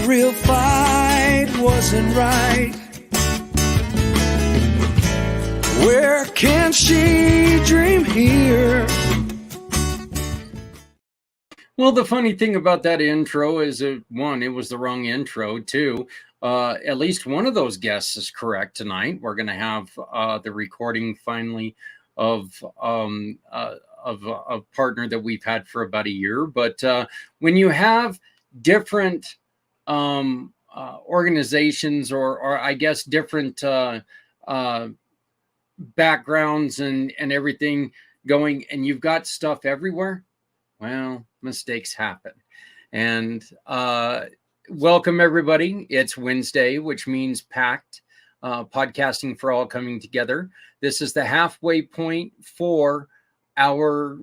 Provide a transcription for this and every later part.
real fight wasn't right. Where can she dream here? Well, the funny thing about that intro is one, it was the wrong intro. Two, at least one of those guests is correct tonight. We're going to have the recording finally of a partner that we've had for about a year. But when you have different organizations or I guess different backgrounds and everything going, and you've got stuff everywhere, well, mistakes happen. And welcome everybody. It's Wednesday, which means pACT, podcasting for all coming together. This is the halfway point for our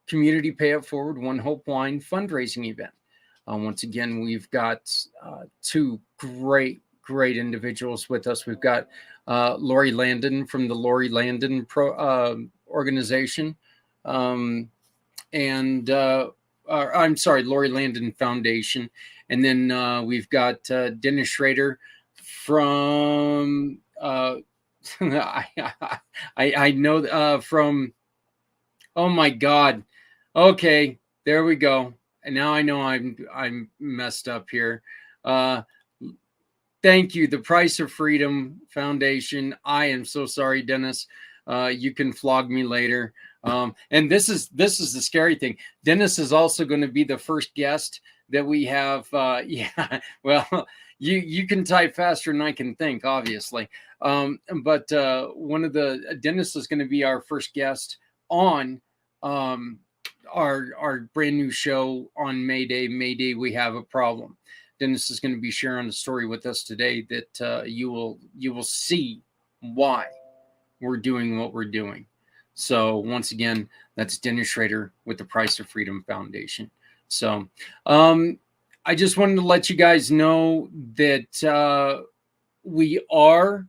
community pay it forward One Hope Wine fundraising event. Once again, we've got two great individuals with us. We've got Lori Landon from the Lori Landon organization. I'm sorry, Lori Landon Foundation. And then we've got Dennis Schrader from, I know from, oh my God. Okay, there we go. And now I know I'm messed up here. Thank you, the Price of Freedom Foundation. I am so sorry, Dennis. You can flog me later. And this is the scary thing. Dennis is also going to be the first guest that we have. Yeah, well, you can type faster than I can think, obviously. But Dennis is going to be our first guest on our brand new show on May Day. May Day, we have a problem. Dennis is going to be sharing a story with us today that you will see why we're doing what we're doing. So once again, that's Dennis Schrader with the Price of Freedom Foundation. So I just wanted to let you guys know that we are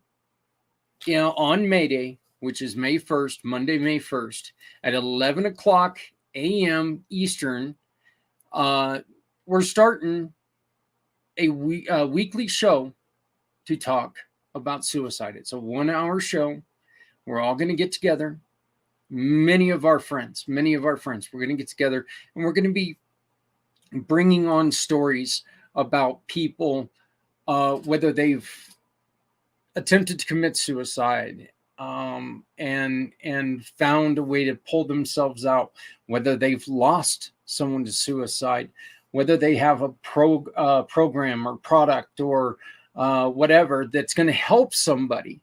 on May Day, which is May 1st, Monday, May 1st, at 11 o'clock a.m. Eastern. We're starting a weekly show to talk about suicide. It's a 1-hour show. We're all going to get together. Many of our friends, we're going to get together and we're going to be bringing on stories about people, whether they've attempted to commit suicide and found a way to pull themselves out, whether they've lost someone to suicide, whether they have a program or product or whatever that's going to help somebody.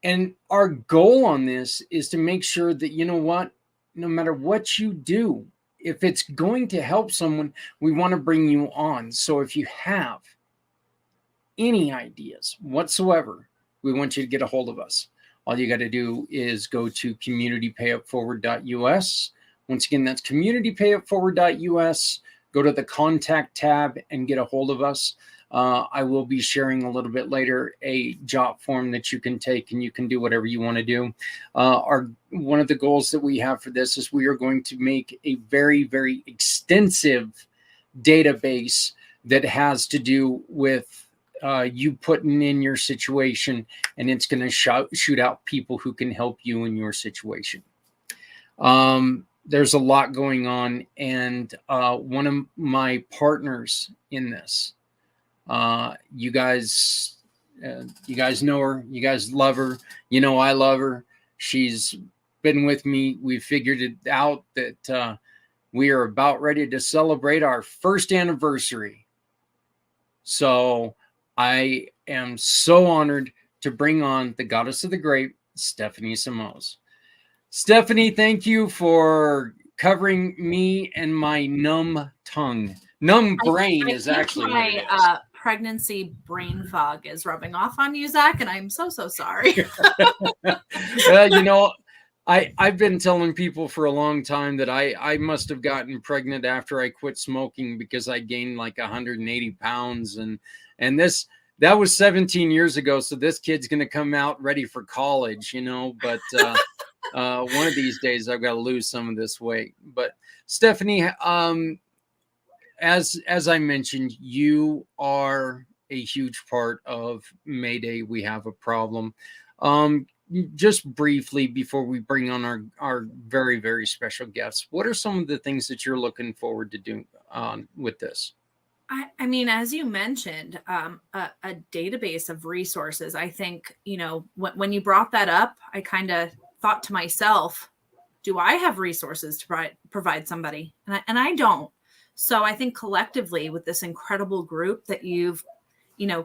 And our goal on this is to make sure that, you know what, no matter what you do, if it's going to help someone, we want to bring you on. So if you have any ideas whatsoever, we want you to get a hold of us. All you got to do is go to communitypayitforward.us. Once again, that's communitypayitforward.us. Go to the contact tab and get a hold of us. I will be sharing a little bit later a job form that you can take and you can do whatever you want to do. One of the goals that we have for this is we are going to make a very, very extensive database that has to do with you putting in your situation, and it's going to shoot out people who can help you in your situation. There's a lot going on, and one of my partners in this, you guys know her, you guys love her, I love her. She's been with me. We figured it out that we are about ready to celebrate our first anniversary. So I am so honored to bring on the goddess of the grape, Stephanie Samos. Stephanie, thank you for covering me and my numb tongue. Numb brain is actually what it is. Pregnancy brain fog is rubbing off on you, Zach, and I'm so sorry. Well, I've been telling people for a long time that I must have gotten pregnant after I quit smoking because I gained like 180 pounds. And that was 17 years ago. So this kid's going to come out ready for college, but one of these days I've got to lose some of this weight. But Stephanie, as I mentioned, you are a huge part of Mayday We Have a Problem. Just briefly before we bring on our very, very special guests, what are some of the things that you're looking forward to doing with this? I mean, as you mentioned, a database of resources. I think, when you brought that up, I kind of thought to myself, do I have resources to provide somebody? And I don't. So I think collectively with this incredible group that you've,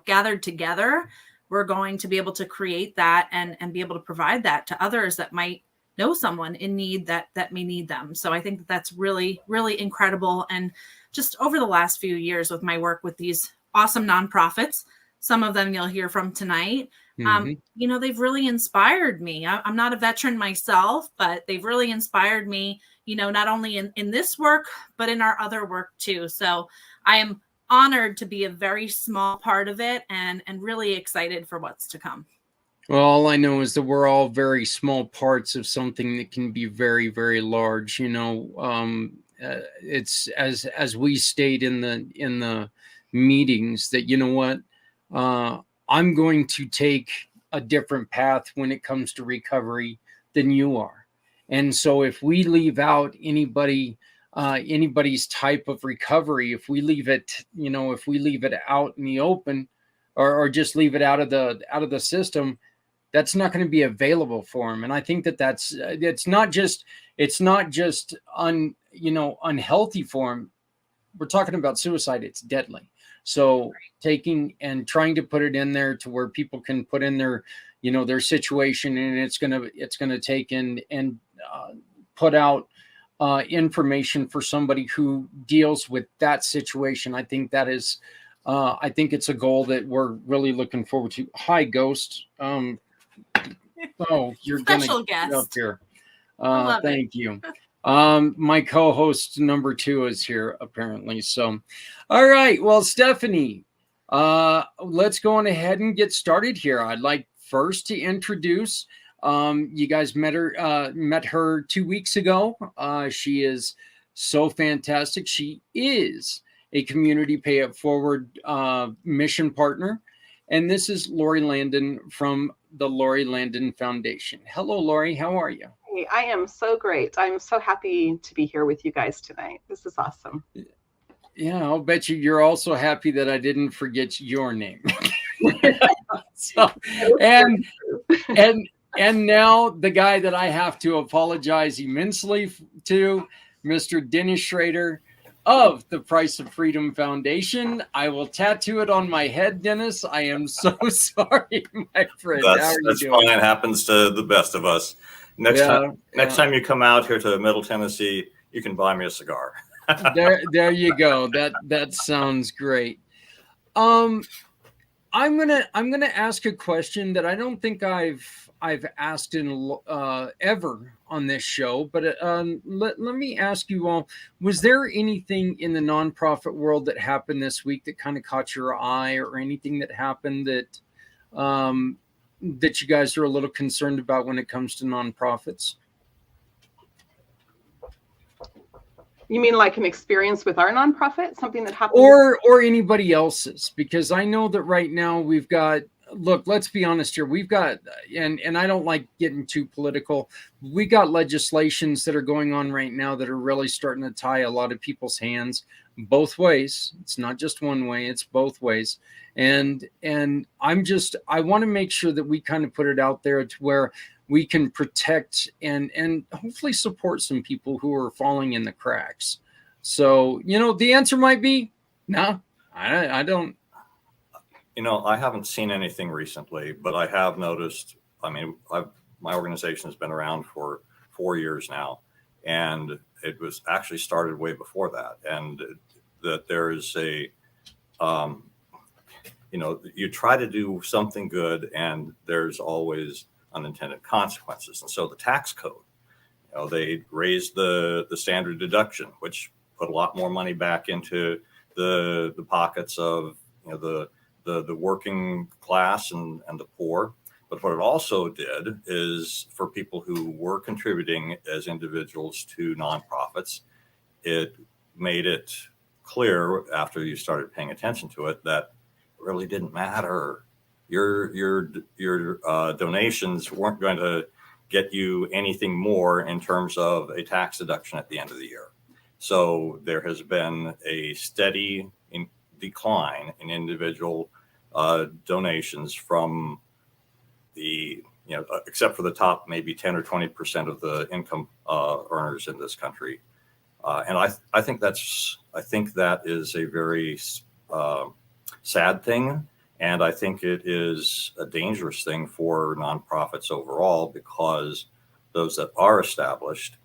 gathered together, we're going to be able to create that and be able to provide that to others that might know someone in need that may need them. So I think that's really, really incredible. And just over the last few years with my work with these awesome nonprofits, some of them you'll hear from tonight, they've really inspired me. I'm not a veteran myself, but they've really inspired me, not only in this work, but in our other work too. So I am honored to be a very small part of it and really excited for what's to come. Well, all I know is that we're all very small parts of something that can be very, very large. It's as we state in the meetings that I'm going to take a different path when it comes to recovery than you are, and so if we leave out anybody's type of recovery, if we leave it out in the open, or just leave it out of the system, that's not going to be available for them. And I think that's it's not just unhealthy for them. We're talking about suicide. It's deadly. So taking and trying to put it in there to where people can put in their situation, and it's gonna take and put out information for somebody who deals with that situation. I think that is I think it's a goal that we're really looking forward to. Hi, Ghost. You're Special gonna get guest up here. Thank You. My co-host number 2 is here apparently. So, all right. Well, Stephanie, let's go on ahead and get started here. I'd like first to introduce. You guys met her 2 weeks ago. She is so fantastic. She is a community pay it forward mission partner. And this is Lori Landon from the Lori Landon Foundation. Hello, Lori. How are you? Hey, I am so great. I'm so happy to be here with you guys tonight. This is awesome. Yeah, I'll bet you're also happy that I didn't forget your name. So, and now the guy that I have to apologize immensely to, Mr. Dennis Schrader of the Price of Freedom Foundation. I will tattoo it on my head, Dennis. I am so sorry, my friend. That's fine. It happens to the best of us. Next time you come out here to Middle Tennessee, you can buy me a cigar. There you go. That sounds great. I'm gonna ask a question that I don't think I've asked in ever on this show, but let me ask you all: was there anything in the nonprofit world that happened this week that kind of caught your eye, or anything that happened that that you guys are a little concerned about when it comes to nonprofits? You mean like an experience with our nonprofit, something that happened? Or anybody else's? Because I know that right now we've got, look, let's be honest here. We've got, and I don't like getting too political. We got legislations that are going on right now that are really starting to tie a lot of people's hands both ways. It's not just one way, it's both ways. And I want to make sure that we kind of put it out there to where we can protect and hopefully support some people who are falling in the cracks. So, the answer might be, no, I don't. I haven't seen anything recently, but I have noticed, my organization has been around for 4 years now, and it was actually started way before that. And that there is you try to do something good and there's always unintended consequences. And so the tax code, they raised the standard deduction, which put a lot more money back into the pockets of the working class and the poor. But what it also did is, for people who were contributing as individuals to nonprofits, it made it clear after you started paying attention to it that it really didn't matter. Your donations weren't going to get you anything more in terms of a tax deduction at the end of the year. So there has been a steady decline in individual donations from the, except for the top maybe 10 or 20% of the income earners in this country. And I think that is a very sad thing. And I think it is a dangerous thing for nonprofits overall, because those that are established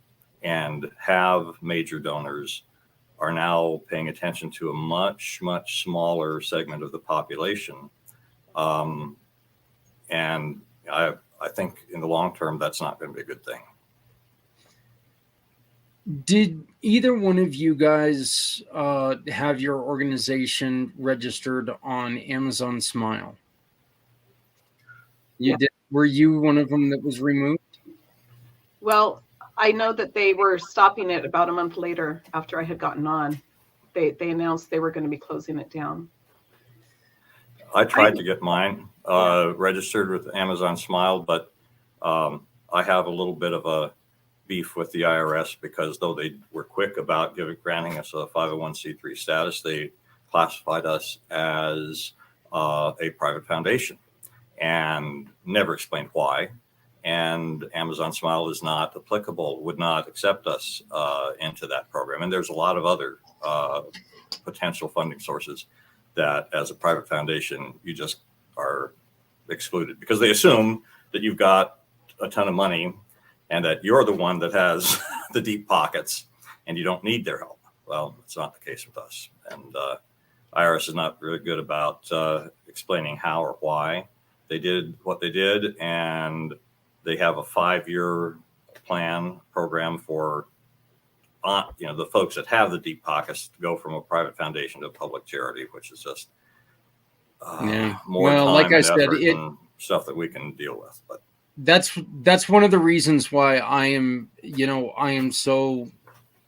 and have major donors are now paying attention to a much, much smaller segment of the population. And I think in the long term, that's not going to be a good thing. Did either one of you guys have your organization registered on Amazon Smile? You did. Were you one of them that was removed? Well, I know that they were stopping it about a month later after I had gotten on. They announced they were going to be closing it down. I tried to get mine registered with Amazon Smile, but I have a little bit of a beef with the IRS, because though they were quick about granting us a 501c3 status, they classified us as a private foundation and never explained why. And Amazon Smile is not applicable, would not accept us into that program. And there's a lot of other potential funding sources that as a private foundation, you just are excluded, because they assume that you've got a ton of money and that you're the one that has the deep pockets and you don't need their help. Well, it's not the case with us. And IRS is not really good about explaining how or why they did what they did. And they have a 5-year program for the folks that have the deep pockets to go from a private foundation to a public charity, which is just more time like and effort and stuff that we can deal with. But that's one of the reasons why I am so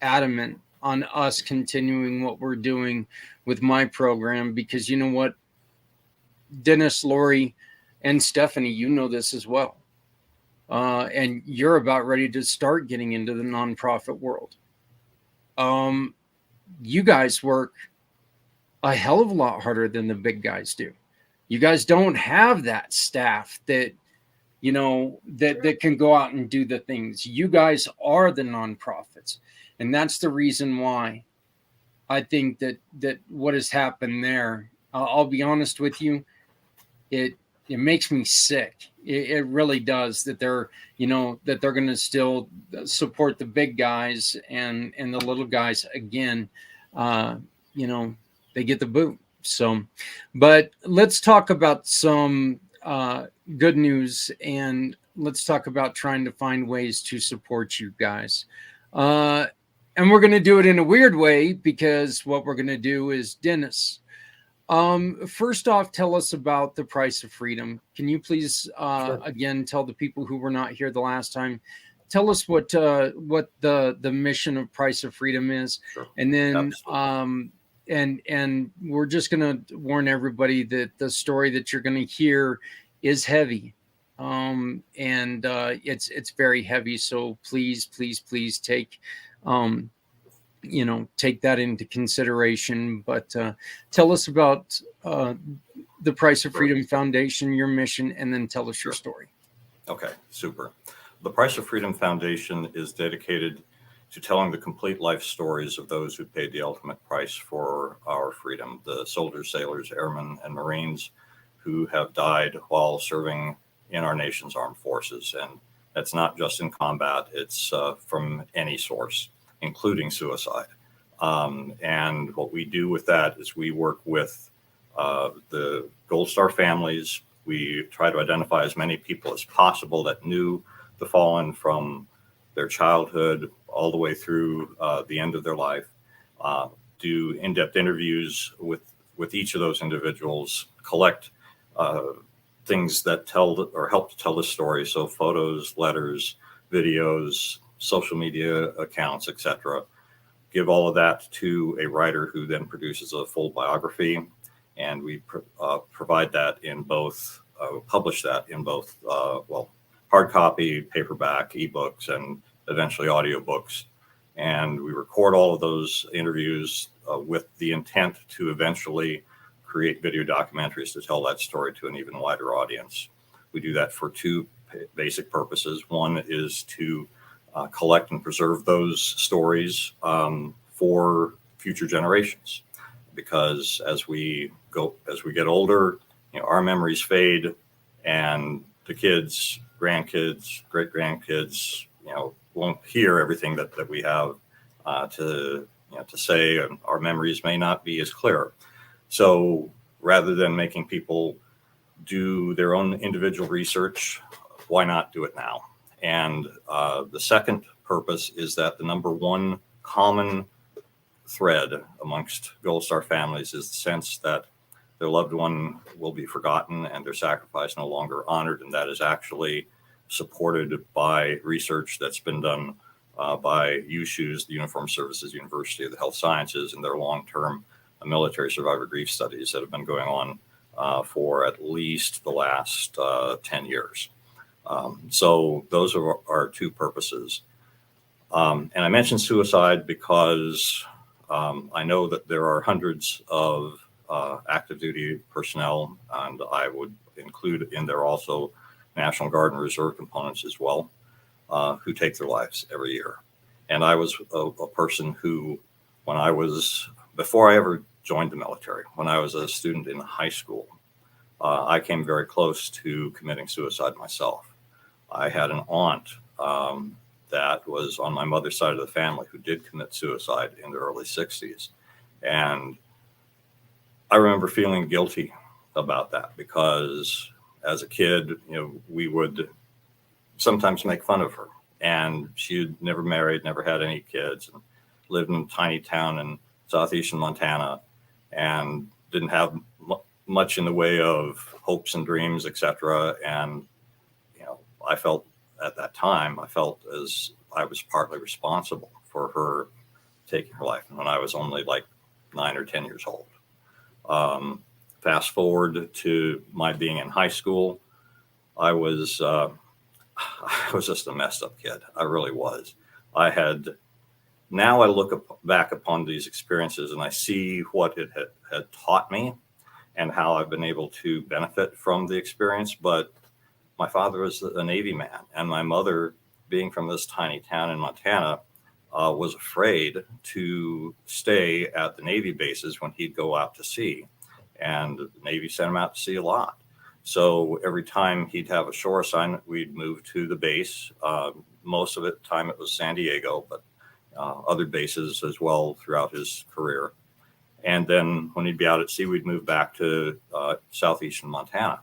adamant on us continuing what we're doing with my program, because you know what, Dennis, Lori, and Stephanie, you know this as well. And you're about ready to start getting into the nonprofit world. You guys work a hell of a lot harder than the big guys do. You guys don't have that staff that, that can go out and do the things. You guys are the nonprofits. And that's the reason why I think that what has happened there, I'll be honest with you, it makes me sick. It really does, that they're going to still support the big guys, and the little guys, again, they get the boot. So, but let's talk about some good news, and let's talk about trying to find ways to support you guys. And we're going to do it in a weird way, because what we're going to do is, Dennis, first off, tell us about the Price of Freedom. Can you please, again, tell the people who were not here the last time, tell us what the mission of Price of Freedom is. Sure. And then, and we're just going to warn everybody that the story that you're going to hear is heavy. And it's very heavy. So please take, take that into consideration. But tell us about the Price of Freedom Foundation, your mission, and then tell us your story. Okay, super. The Price of Freedom Foundation is dedicated to telling the complete life stories of those who paid the ultimate price for our freedom, the soldiers, sailors, airmen, and Marines who have died while serving in our nation's armed forces. And that's not just in combat, it's from any source, including suicide. And what we do with that is we work with the Gold Star families. We try to identify as many people as possible that knew the fallen from their childhood all the way through the end of their life. Do in-depth interviews with each of those individuals, collect things that tell or help to tell the story. So photos, letters, videos, social media accounts, etc. give all of that to a writer who then produces a full biography. And we provide that in both, publish that in both, hard copy, paperback, ebooks, and eventually audiobooks. And we record all of those interviews with the intent to eventually create video documentaries to tell that story to an even wider audience. We do that for two basic purposes. One is to collect and preserve those stories for future generations, because as we get older, our memories fade, and the kids, grandkids, great grandkids, won't hear everything that we have to say, and our memories may not be as clear. So rather than making people do their own individual research, why not do it now? And the second purpose is that the number one common thread amongst Gold Star families is the sense that their loved one will be forgotten and their sacrifice no longer honored. And that is actually supported by research that's been done by USU's, the Uniformed Services University of the Health Sciences, and their long-term military survivor grief studies that have been going on for at least the last 10 years. So those are our two purposes. And I mentioned suicide because I know that there are hundreds of active duty personnel, and I would include in there also National Guard and Reserve components as well, who take their lives every year. And I was a person who, before I ever joined the military, when I was a student in high school, I came very close to committing suicide myself. I had an aunt that was on my mother's side of the family who did commit suicide in the early 60s. And I remember feeling guilty about that because as a kid, we would sometimes make fun of her. And she'd never married, never had any kids, and lived in a tiny town in southeastern Montana and didn't have much in the way of hopes and dreams, etc. And, I felt at that time, as I was partly responsible for her taking her life when I was only like 9 or 10 years old. Fast forward to my being in high school, I was just a messed up kid. I really was. Now I look back upon these experiences and I see what it had taught me and how I've been able to benefit from the experience. But my father was a Navy man, and my mother, being from this tiny town in Montana, was afraid to stay at the Navy bases when he'd go out to sea. And the Navy sent him out to sea a lot. So every time he'd have a shore assignment, we'd move to the base. Most of the time it was San Diego, but other bases as well throughout his career. And then when he'd be out at sea, we'd move back to southeastern Montana.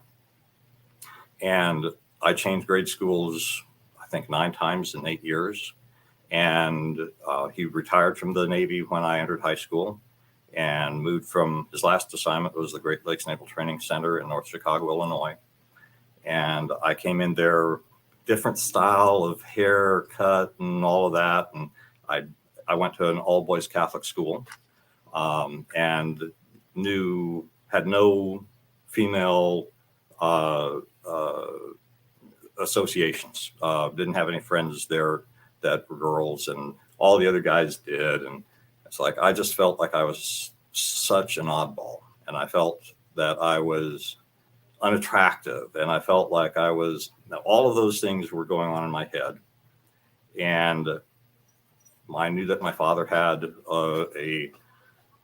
And I changed grade schools, I think 9 times in 8 years. And he retired from the Navy when I entered high school and moved from his last assignment was the Great Lakes Naval Training Center in North Chicago, Illinois. And I came in there, different style of haircut and all of that. And I went to an all boys Catholic school and had no female associations. Didn't have any friends there that were girls, and all the other guys did. And it's like, I just felt like I was such an oddball, and I felt that I was unattractive, and I felt like all of those things were going on in my head. And I knew that my father had a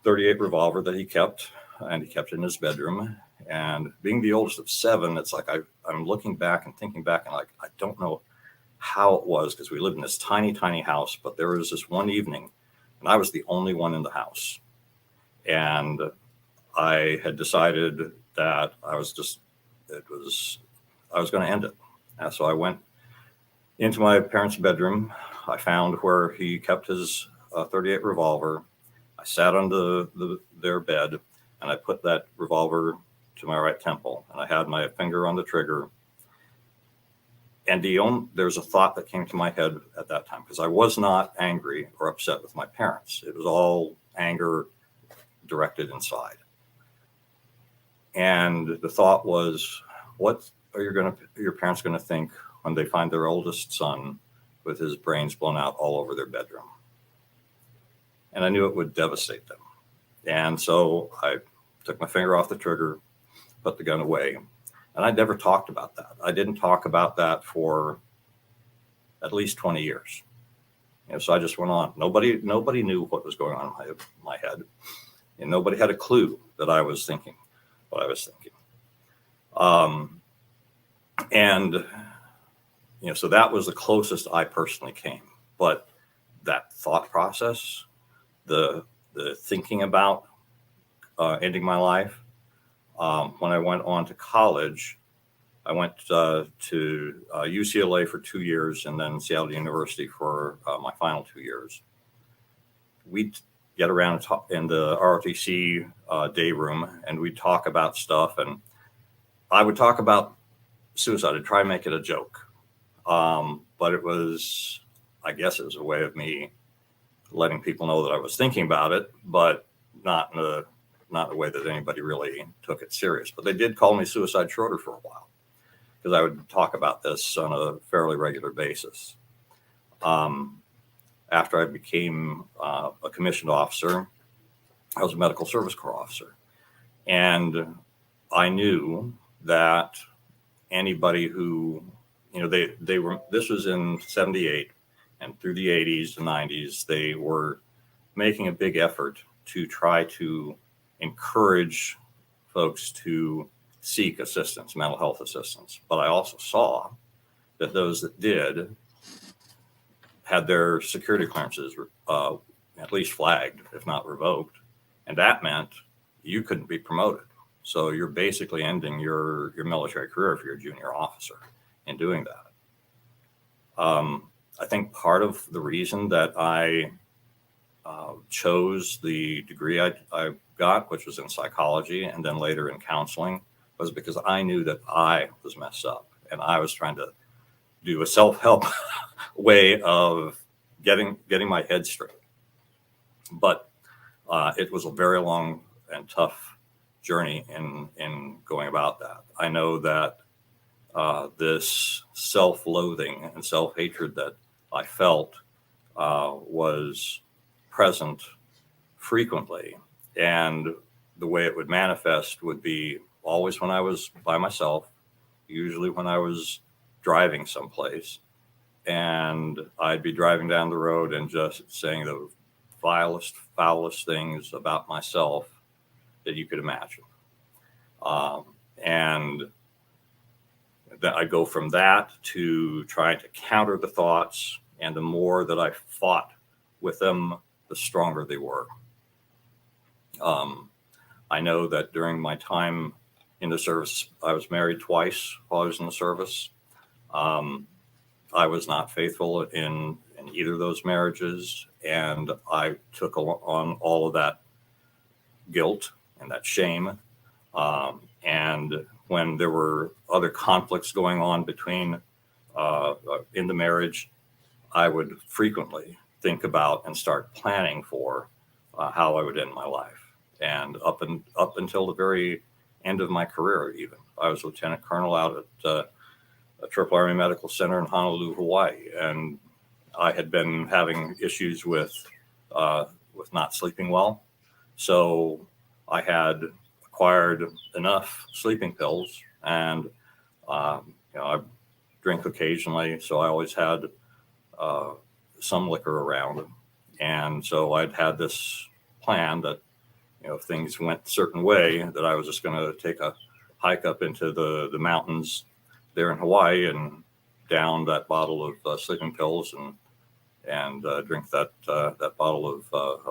.38 revolver that he kept, and he kept it in his bedroom. And being the oldest of 7, it's like I'm looking back and thinking back, and like, I don't know how it was, because we lived in this tiny, tiny house. But there was this one evening, and I was the only one in the house. And I had decided that I was going to end it. And so I went into my parents' bedroom. I found where he kept his .38 revolver. I sat on their bed, and I put that revolver to my right temple, and I had my finger on the trigger. there's a thought that came to my head at that time, because I was not angry or upset with my parents. It was all anger directed inside. And the thought was, what are your parents going to think when they find their oldest son with his brains blown out all over their bedroom? And I knew it would devastate them. And so I took my finger off the trigger, put the gun away, and I never talked about that. I didn't talk about that for at least 20 years. So I just went on. Nobody knew what was going on in my head, and nobody had a clue that I was thinking what I was thinking. So that was the closest I personally came. But that thought process, the thinking about ending my life, when I went on to college, I went to UCLA for 2 years and then Seattle University for my final 2 years. We'd get around and talk in the ROTC day room, and we'd talk about stuff. And I would talk about suicide and try and make it a joke. But I guess it was a way of me letting people know that I was thinking about it, but not in a way that anybody really took it serious. But they did call me Suicide Schroeder for a while, because I would talk about this on a fairly regular basis. After I became a commissioned officer, I was a medical service corps officer. And I knew that anybody who, this was in 78, and through the 80s and 90s, they were making a big effort to try to encourage folks to seek assistance, mental health assistance. But I also saw that those that did had their security clearances at least flagged, if not revoked. And that meant you couldn't be promoted. So you're basically ending your military career if you're a junior officer in doing that. I think part of the reason that I chose the degree I got, which was in psychology and then later in counseling, was because I knew that I was messed up, and I was trying to do a self-help way of getting my head straight. But it was a very long and tough journey in going about that. I know that this self-loathing and self-hatred that I felt was present frequently, and the way it would manifest would be always when I was by myself, usually when I was driving someplace, and I'd be driving down the road and just saying the vilest, foulest things about myself that you could imagine. And then I go from that to trying to counter the thoughts, and the more that I fought with them, the stronger they were. I know that during my time in the service, I was married twice while I was in the service. I was not faithful in either of those marriages, and I took on all of that guilt and that shame. And when there were other conflicts going on between in the marriage, I would frequently think about and start planning for how I would end my life. And up until the very end of my career, even I was lieutenant colonel out at a Triple Army Medical Center in Honolulu, Hawaii, and I had been having issues with not sleeping well. So I had acquired enough sleeping pills, and I drink occasionally, so I always had some liquor around. And so I'd had this plan that, if things went a certain way, that I was just going to take a hike up into the mountains there in Hawaii and down that bottle of sleeping pills and drink that bottle of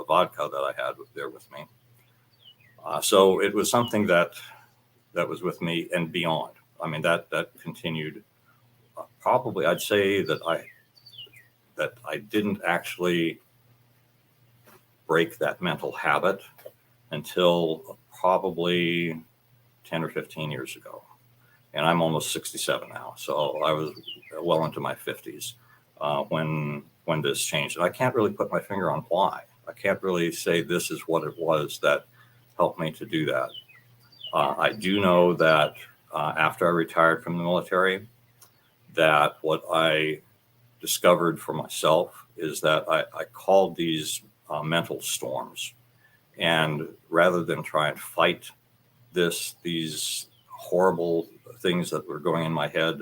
vodka that I had there with me. So it was something that was with me and beyond. I mean, that continued. Probably, I'd say that I didn't actually break that mental habit until probably 10 or 15 years ago. and I'm almost 67 now. So I was well into my 50s when this changed. And I can't really put my finger on why. I can't really say this is what it was that helped me to do that. I do know that after I retired from the military, that what I discovered for myself is that I called these mental storms. And rather than try and fight these horrible things that were going in my head,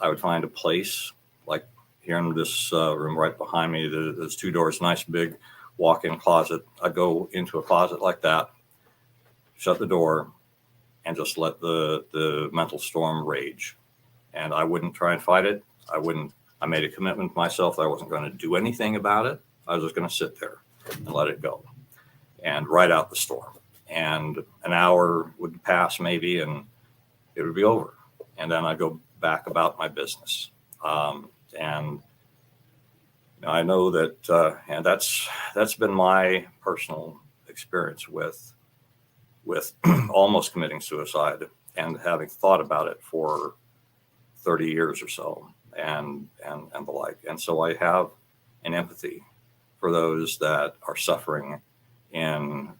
I would find a place like here in this room right behind me. There's 2 doors, nice big walk-in closet. I'd go into a closet like that, shut the door, and just let the mental storm rage. And I wouldn't try and fight it. I made a commitment to myself that I wasn't going to do anything about it. I was just going to sit there and let it go and ride out the storm. And an hour would pass maybe, and it would be over. And then I'd go back about my business. And I know that, and that's been my personal experience with almost committing suicide and having thought about it for 30 years or so and the like. And so I have an empathy for those that are suffering in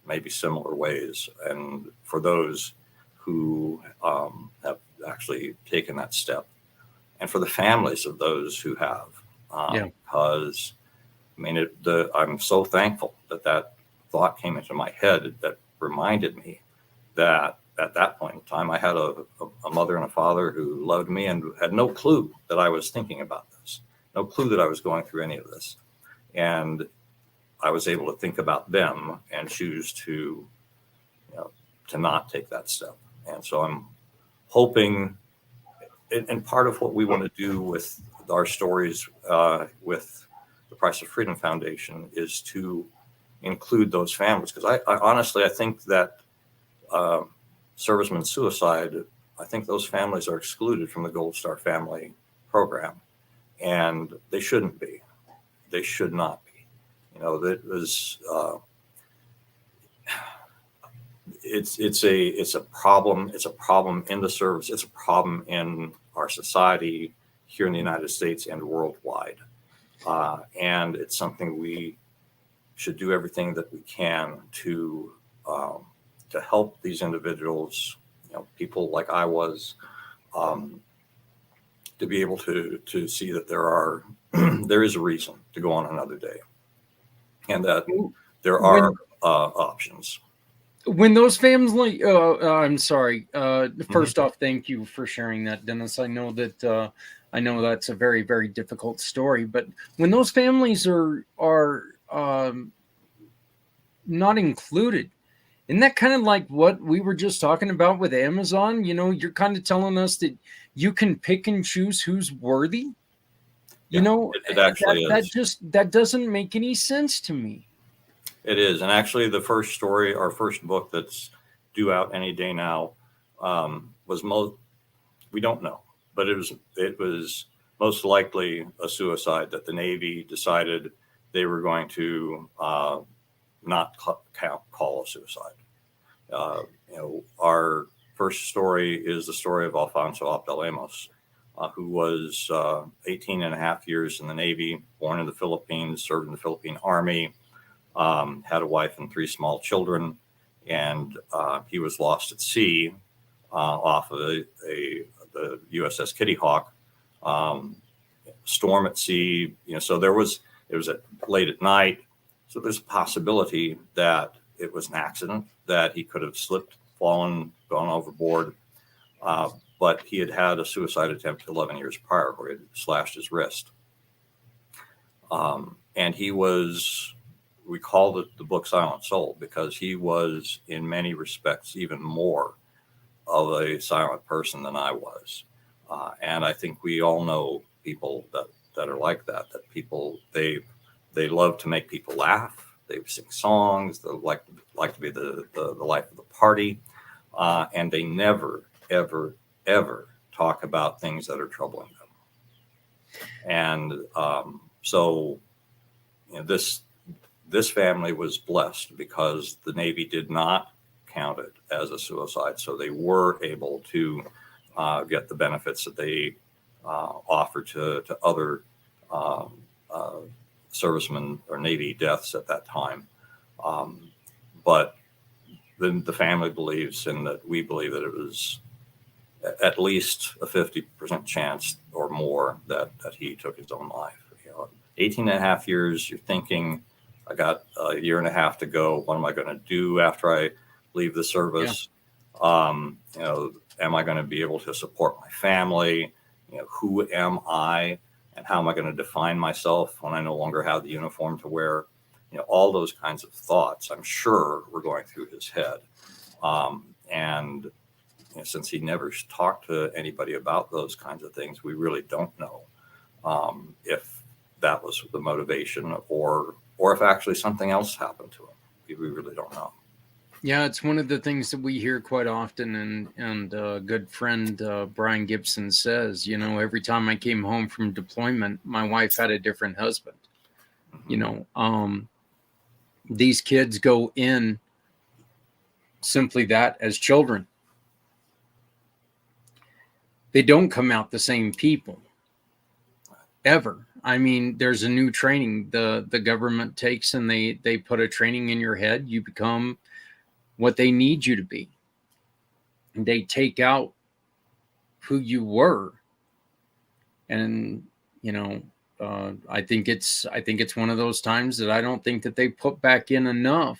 maybe similar ways, and for those who have actually taken that step, and for the families of those who have. Because I mean, I'm so thankful that thought came into my head that reminded me that at that point in time, I had a mother and a father who loved me and had no clue that I was thinking about this, no clue that I was going through any of this. And I was able to think about them and choose to not take that step. And so I'm hoping, and part of what we want to do with our stories with the Price of Freedom Foundation is to include those families. Because I honestly, I think that servicemen suicide, I think those families are excluded from the Gold Star Family Program. And they shouldn't be. They should not be. That was it's a problem. It's a problem in the service. It's a problem in our society here in the United States and worldwide. And it's something we should do everything that we can to help these individuals, people like I was, to be able to see that there is a reason to go on another day, and that there are options. When those families, I'm sorry. First off, thank you for sharing that, Dennis. I know that's a very, very difficult story. But when those families are not included, isn't that kind of like what we were just talking about with Amazon? You're kind of telling us that you can pick and choose who's worthy. It actually is. That doesn't make any sense to me. It is. And actually the first story, our first book that's due out any day now, we don't know, but it was most likely a suicide that the Navy decided they were going to not call a suicide. Our first story is the story of Alfonso Abdalemos, who was 18 and a half years in the Navy, born in the Philippines, served in the Philippine Army, had a wife and 3 small children, and he was lost at sea off of the USS Kitty Hawk. Storm at sea, so it was late at night. So there's a possibility that it was an accident, that he could have slipped, fallen, gone overboard. But he had had a suicide attempt 11 years prior where he had slashed his wrist. And we called it the book Silent Soul because he was in many respects even more of a silent person than I was. And I think we all know people that are like that people, they love to make people laugh. They sing songs. They like to be the life of the party. And they never, ever, ever talk about things that are troubling them. And so this family was blessed because the Navy did not counted as a suicide. So they were able to get the benefits that they offer to other servicemen or Navy deaths at that time. But the family believes, and that we believe, that it was at least a 50% chance or more that he took his own life. 18 and a half years, you're thinking, I got a year and a half to go. What am I going to do after I leave the service? Am I going to be able to support my family? Who am I, and how am I going to define myself when I no longer have the uniform to wear? All those kinds of thoughts, I'm sure, were going through his head. And since he never talked to anybody about those kinds of things, we really don't know if that was the motivation, or if actually something else happened to him. We really don't know. Yeah, it's one of the things that we hear quite often, and a good friend, Brian Gibson, says, every time I came home from deployment, my wife had a different husband. Mm-hmm. These kids go in simply that, as children. They don't come out the same people ever. I mean, there's a new training the government takes, and they put a training in your head. You become what they need you to be. And they take out who you were. And, I think it's one of those times that I don't think that they put back in enough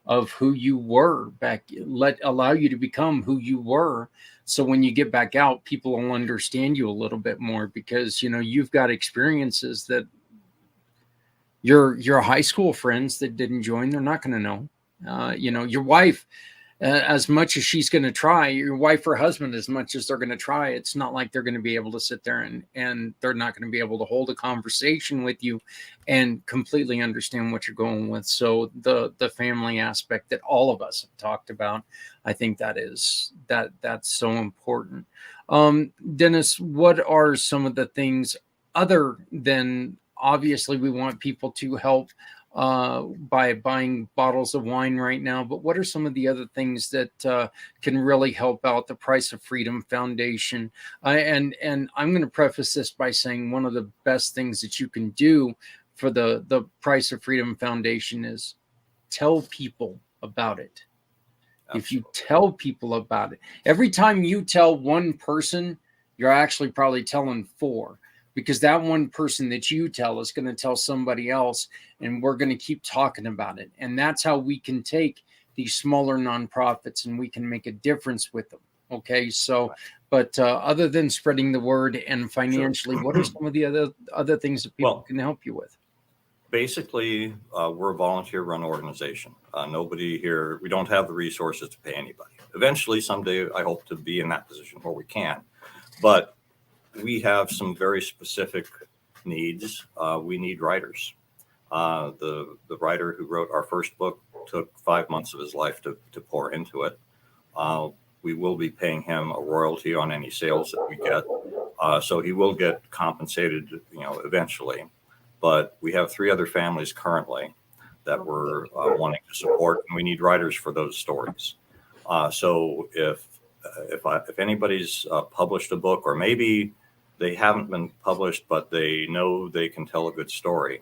of who you were back, allow you to become who you were. So when you get back out, people will understand you a little bit more, because, you've got experiences that your high school friends that didn't join, they're not going to know. Your wife, as much as she's going to try, your wife or husband, as much as they're going to try, it's not like they're going to be able to sit there and they're not going to be able to hold a conversation with you and completely understand what you're going with. So the family aspect that all of us have talked about, I think that's so important. Dennis, what are some of the things, other than, obviously we want people to help by buying bottles of wine right now, but what are some of the other things that can really help out the Price of Freedom Foundation? And I'm going to preface this by saying one of the best things that you can do for the Price of Freedom Foundation is tell people about it. Absolutely. If you tell people about it, every time you tell one person, you're actually probably telling four. Because that one person that you tell is going to tell somebody else, and we're going to keep talking about it. And that's how we can take these smaller nonprofits and we can make a difference with them. Okay. So, but other than spreading the word and financially, sure. What are some of the other things that people can help you with? Basically, we're a volunteer-run organization. Nobody here, we don't have the resources to pay anybody. Eventually, someday, I hope to be in that position where we can. But we have some very specific needs. We need writers. The writer who wrote our first book took 5 months of his life to pour into it. We will be paying him a royalty on any sales that we get. So he will get compensated, eventually. But we have 3 other families currently that we're wanting to support, and we need writers for those stories. So if anybody's published a book, or maybe they haven't been published, but they know they can tell a good story,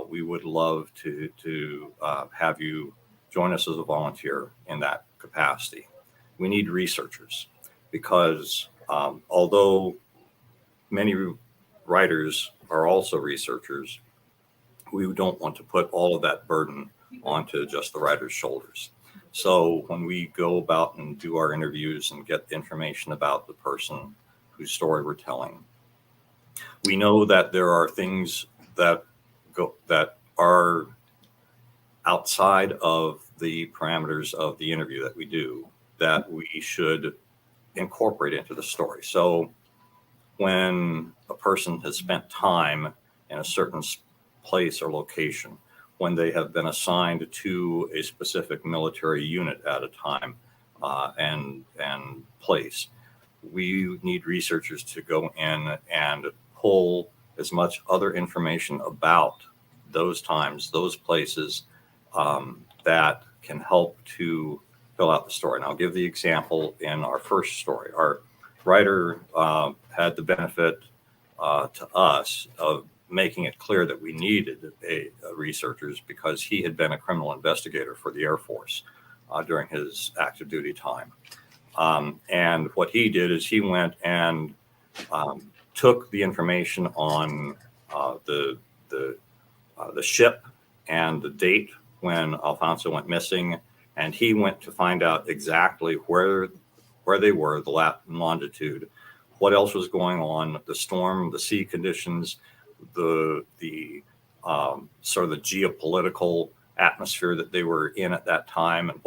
we would love to have you join us as a volunteer in that capacity. We need researchers, because although many writers are also researchers, we don't want to put all of that burden onto just the writer's shoulders. So when we go about and do our interviews and get information about the person whose story we're telling, we know that there are things that are outside of the parameters of the interview that we do that we should incorporate into the story. So when a person has spent time in a certain place or location, when they have been assigned to a specific military unit at a time and place, we need researchers to go in and pull as much other information about those times, those places, that can help to fill out the story. And I'll give the example in our first story. Our writer had the benefit to us of making it clear that we needed researchers because he had been a criminal investigator for the Air Force during his active duty time. And what he did is he went and took the information on the ship and the date when Alfonso went missing, and he went to find out exactly where they were, the lat and longitude, what else was going on, the storm, the sea conditions, the sort of the geopolitical atmosphere that they were in at that time, and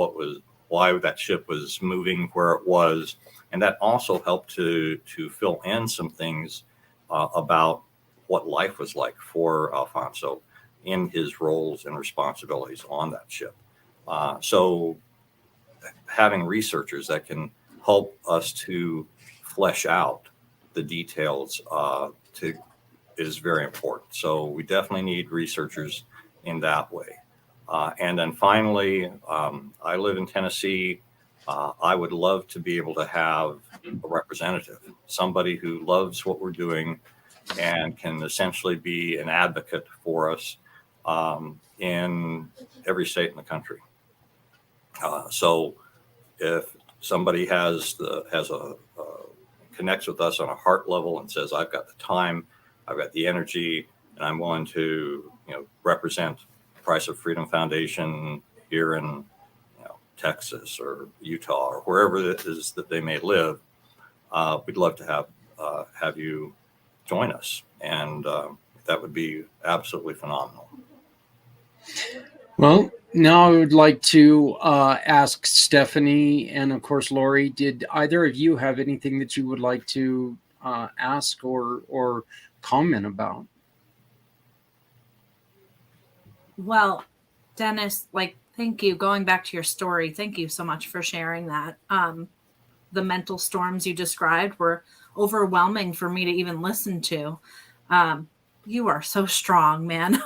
why that ship was moving where it was. And that also helped to fill in some things about what life was like for Alfonso in his roles and responsibilities on that ship. So having researchers that can help us to flesh out the details is very important. So we definitely need researchers in that way. And then finally, I live in Tennessee. I would love to be able to have a representative, somebody who loves what we're doing and can essentially be an advocate for us in every state in the country. So if somebody connects with us on a heart level and says, I've got the time, I've got the energy, and I'm willing to, represent Price of Freedom Foundation here in, Texas or Utah or wherever it is that they may live, we'd love to have you join us, and that would be absolutely phenomenal. Well, now I would like to ask Stephanie and, of course, Lori, did either of you have anything that you would like to ask or comment about? Well, Dennis, thank you. Going back to your story, thank you so much for sharing that. The mental storms you described were overwhelming for me to even listen to. You are so strong, man.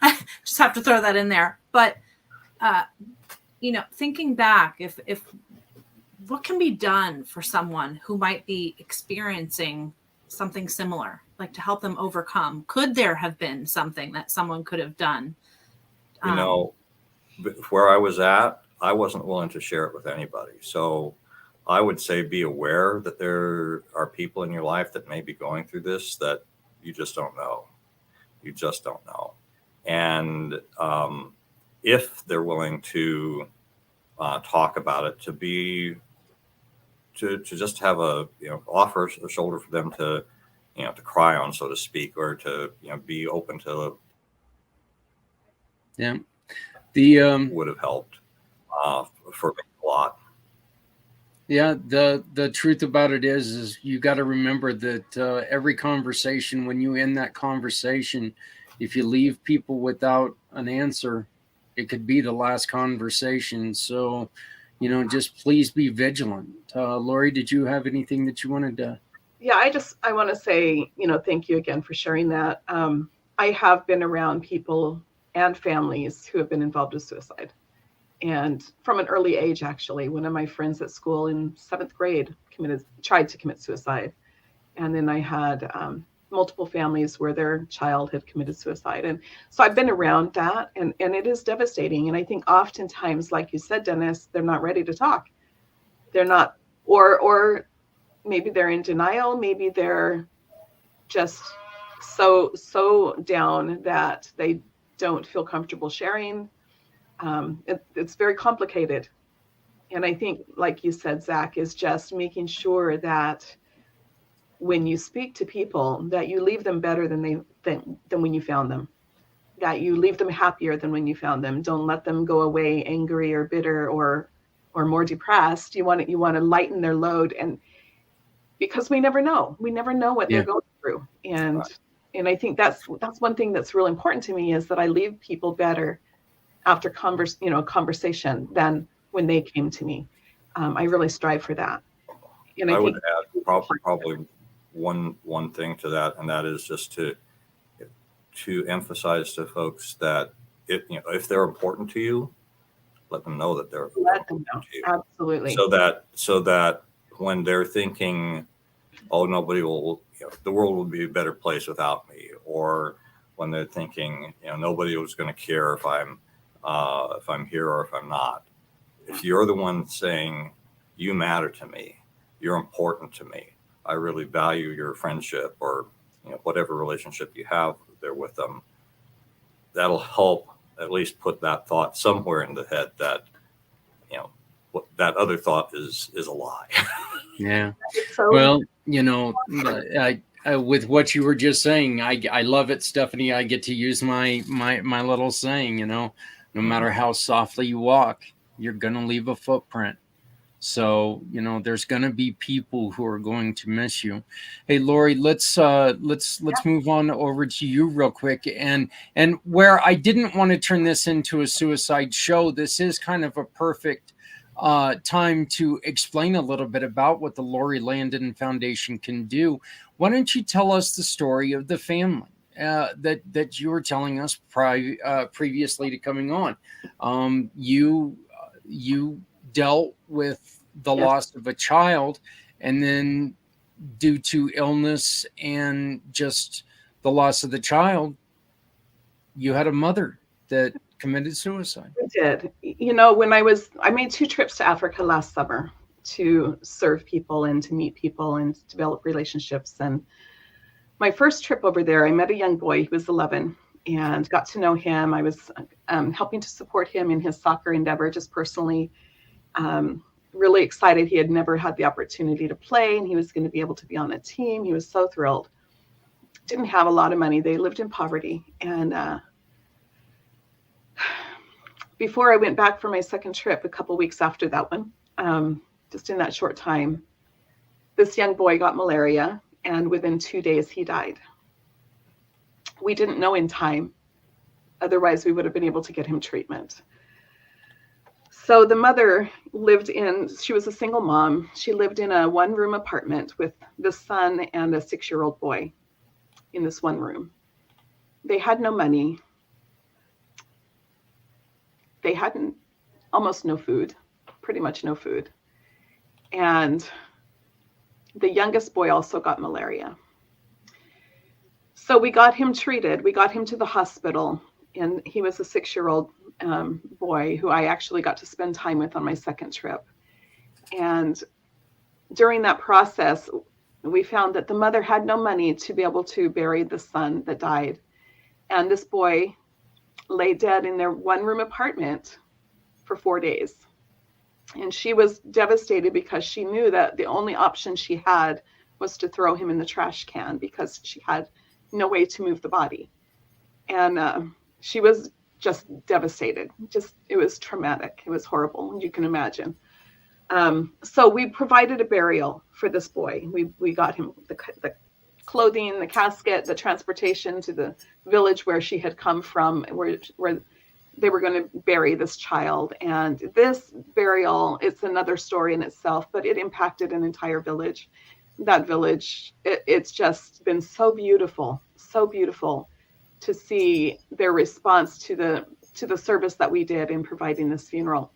I just have to throw that in there. But, thinking back, if what can be done for someone who might be experiencing something similar, to help them overcome? Could there have been something that someone could have done? Where I was at, I wasn't willing to share it with anybody. So I would say be aware that there are people in your life that may be going through this that you just don't know. You just don't know. And if they're willing to talk about it, to just have offer a shoulder for them to cry on, so to speak, or to be open to. Yeah, would have helped for me a lot. Yeah, the truth about it is you got to remember that every conversation, when you end that conversation, if you leave people without an answer, it could be the last conversation. So, just please be vigilant. Lori, did you have anything that you wanted to? Yeah, I want to say, thank you again for sharing that. I have been around people and families who have been involved with suicide. And from an early age, actually, one of my friends at school in 7th grade tried to commit suicide. And then I had multiple families where their child had committed suicide. And so I've been around that, and it is devastating. And I think oftentimes, like you said, Dennis, they're not ready to talk. They're not, or maybe they're in denial. Maybe they're just so down that they don't feel comfortable sharing. It's very complicated. And I think, like you said, Zach, is just making sure that when you speak to people, that you leave them better than when you found them, that you leave them happier than when you found them. Don't let them go away angry or bitter or more depressed. You want to lighten their load, and because we never know what they're going through. And I think that's one thing that's really important to me, is that I leave people better after conversation than when they came to me. I really strive for that. And I think would add probably one thing to that, and that is just to emphasize to folks that if they're important to you, let them know that they're Let them know. to you. Absolutely. So that when they're thinking, oh, nobody will, the world will be a better place without me, or when they're thinking, nobody was going to care if I'm here or if I'm not. If you're the one saying, you matter to me, you're important to me, I really value your friendship, or whatever relationship you have there with them, that'll help at least put that thought somewhere in the head that that other thought is a lie. Yeah. So, Well, with what you were just saying, I love it, Stephanie. I get to use my little saying, no matter how softly you walk, you're gonna leave a footprint. So, there's gonna be people who are going to miss you. Hey, Lori, let's move on over to you real quick. And where I didn't want to turn this into a suicide show, this is kind of a perfect time to explain a little bit about what the Lori Landon Foundation can do. Why don't you tell us the story of the family that you were telling us previously to coming on? You dealt with the loss of a child, and then due to illness and just the loss of the child, you had a mother that committed suicide. I did. When I made 2 trips to Africa last summer to serve people and to meet people and develop relationships. And my first trip over there, I met a young boy. He was 11 and got to know him. I was helping to support him in his soccer endeavor, just personally. Really excited. He had never had the opportunity to play, and he was going to be able to be on a team. He was so thrilled. Didn't have a lot of money. They lived in poverty. And before I went back for my second trip, a couple weeks after that one, just in that short time, this young boy got malaria, and within 2 days he died. We didn't know in time. Otherwise, we would have been able to get him treatment. So the mother she was a single mom. She lived in a 1-room apartment with the son and a 6-year-old boy in this 1 room. They had no money. They had almost no food, pretty much no food. And the youngest boy also got malaria. So we got him treated. We got him to the hospital, and he was a 6-year-old boy who I actually got to spend time with on my second trip. And during that process, we found that the mother had no money to be able to bury the son that died. And this boy lay dead in their 1-room apartment for 4 days. And she was devastated because she knew that the only option she had was to throw him in the trash can because she had no way to move the body. And she was just devastated. It was traumatic. It was horrible. You can imagine. So we provided a burial for this boy. We got him the clothing, the casket, the transportation to the village where she had come from, where they were going to bury this child. And this burial, it's another story in itself, but it impacted an entire village. That village, it's just been so beautiful to see their response to the service that we did in providing this funeral.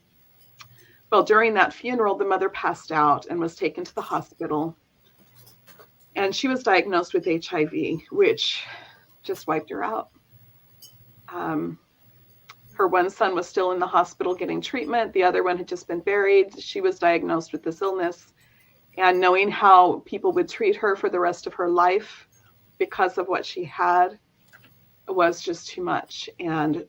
Well, during that funeral, the mother passed out and was taken to the hospital. And she was diagnosed with HIV, which just wiped her out. Her one son was still in the hospital getting treatment. The other one had just been buried. She was diagnosed with this illness. And knowing how people would treat her for the rest of her life because of what she had was just too much. And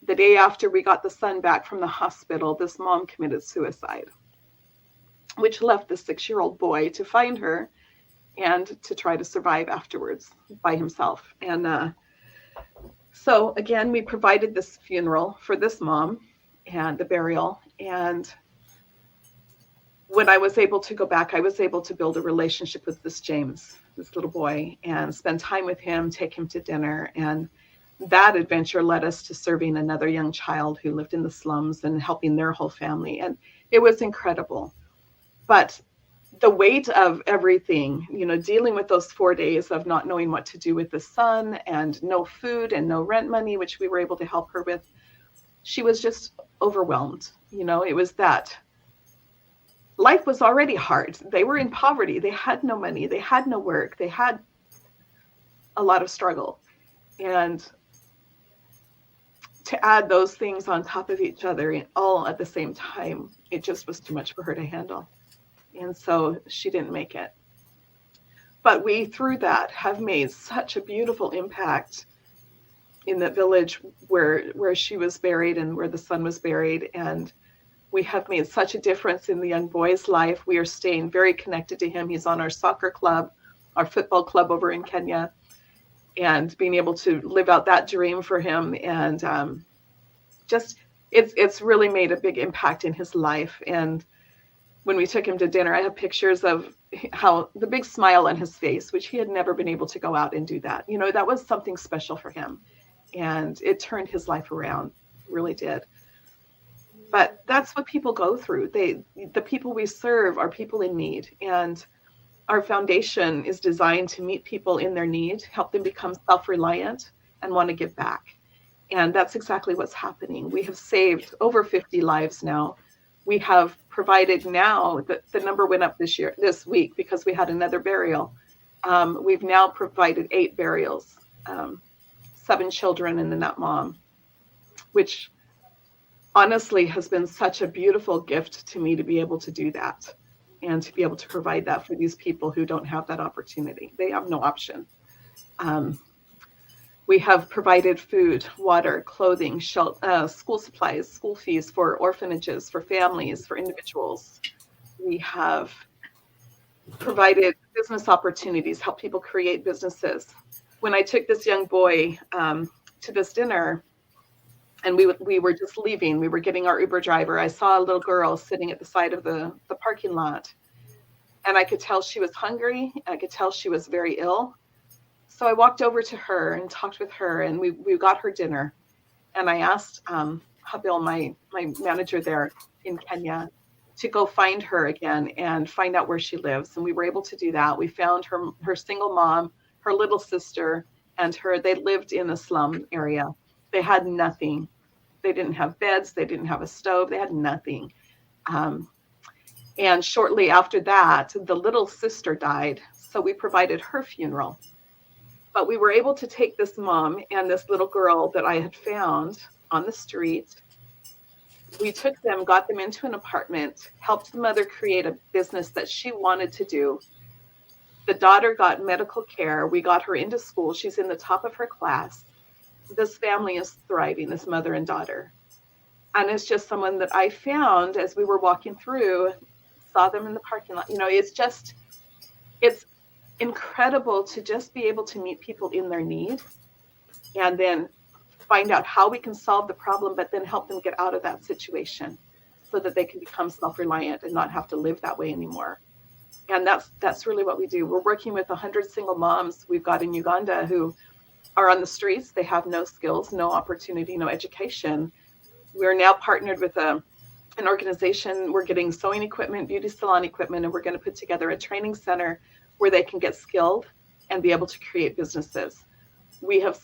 the day after we got the son back from the hospital, this mom committed suicide, which left the 6-year-old boy to find her and to try to survive afterwards by himself. And so again, we provided this funeral for this mom and the burial. And when I was able to go back, I was able to build a relationship with this James, this little boy, and spend time with him, take him to dinner. And that adventure led us to serving another young child who lived in the slums and helping their whole family. And it was incredible. But the weight of everything, dealing with those 4 days of not knowing what to do with the son and no food and no rent money, which we were able to help her with, she was just overwhelmed. It was that life was already hard. They were in poverty. They had no money. They had no work. They had a lot of struggle. And to add those things on top of each other all at the same time, it just was too much for her to handle. And so she didn't make it. But we, through that, have made such a beautiful impact in the village where she was buried and where the son was buried. And we have made such a difference in the young boy's life. We are staying very connected to him. He's on our soccer club, our football club over in Kenya, and being able to live out that dream for him. And it's really made a big impact in his life. And when we took him to dinner, I have pictures of how the big smile on his face, which he had never been able to go out and do that. That was something special for him. And it turned his life around, really did. But that's what people go through. The people we serve are people in need. And our foundation is designed to meet people in their need, help them become self-reliant and want to give back. And that's exactly what's happening. We have saved over 50 lives now. We have provided now, the number went up this week because we had another burial. We've now provided 8 burials, 7 children and then that mom, which honestly has been such a beautiful gift to me to be able to do that and to be able to provide that for these people who don't have that opportunity. They have no option. We have provided food, water, clothing, shelter, school supplies, school fees for orphanages, for families, for individuals. We have provided business opportunities, help people create businesses. When I took this young boy to this dinner, and we were just leaving, we were getting our Uber driver, I saw a little girl sitting at the side of the parking lot. And I could tell she was hungry. I could tell she was very ill. So I walked over to her and talked with her, and we got her dinner. And I asked Habil, my manager there in Kenya, to go find her again and find out where she lives. And we were able to do that. We found her single mom, her little sister, and they lived in a slum area. They had nothing. They didn't have beds. They didn't have a stove. They had nothing. And shortly after that, the little sister died. So we provided her funeral. But we were able to take this mom and this little girl that I had found on the street. We took them, got them into an apartment, helped the mother create a business that she wanted to do. The daughter got medical care. We got her into school. She's in the top of her class. This family is thriving, this mother and daughter. And it's just someone that I found as we were walking through, saw them in the parking lot. It's incredible to just be able to meet people in their need and then find out how we can solve the problem, but then help them get out of that situation so that they can become self-reliant and not have to live that way anymore. And that's really what we do. We're working with 100 single moms we've got in Uganda who are on the streets. They have no skills, no opportunity, no education. We're now partnered with an organization. We're getting sewing equipment, beauty salon equipment, and we're going to put together a training center where they can get skilled and be able to create businesses. We have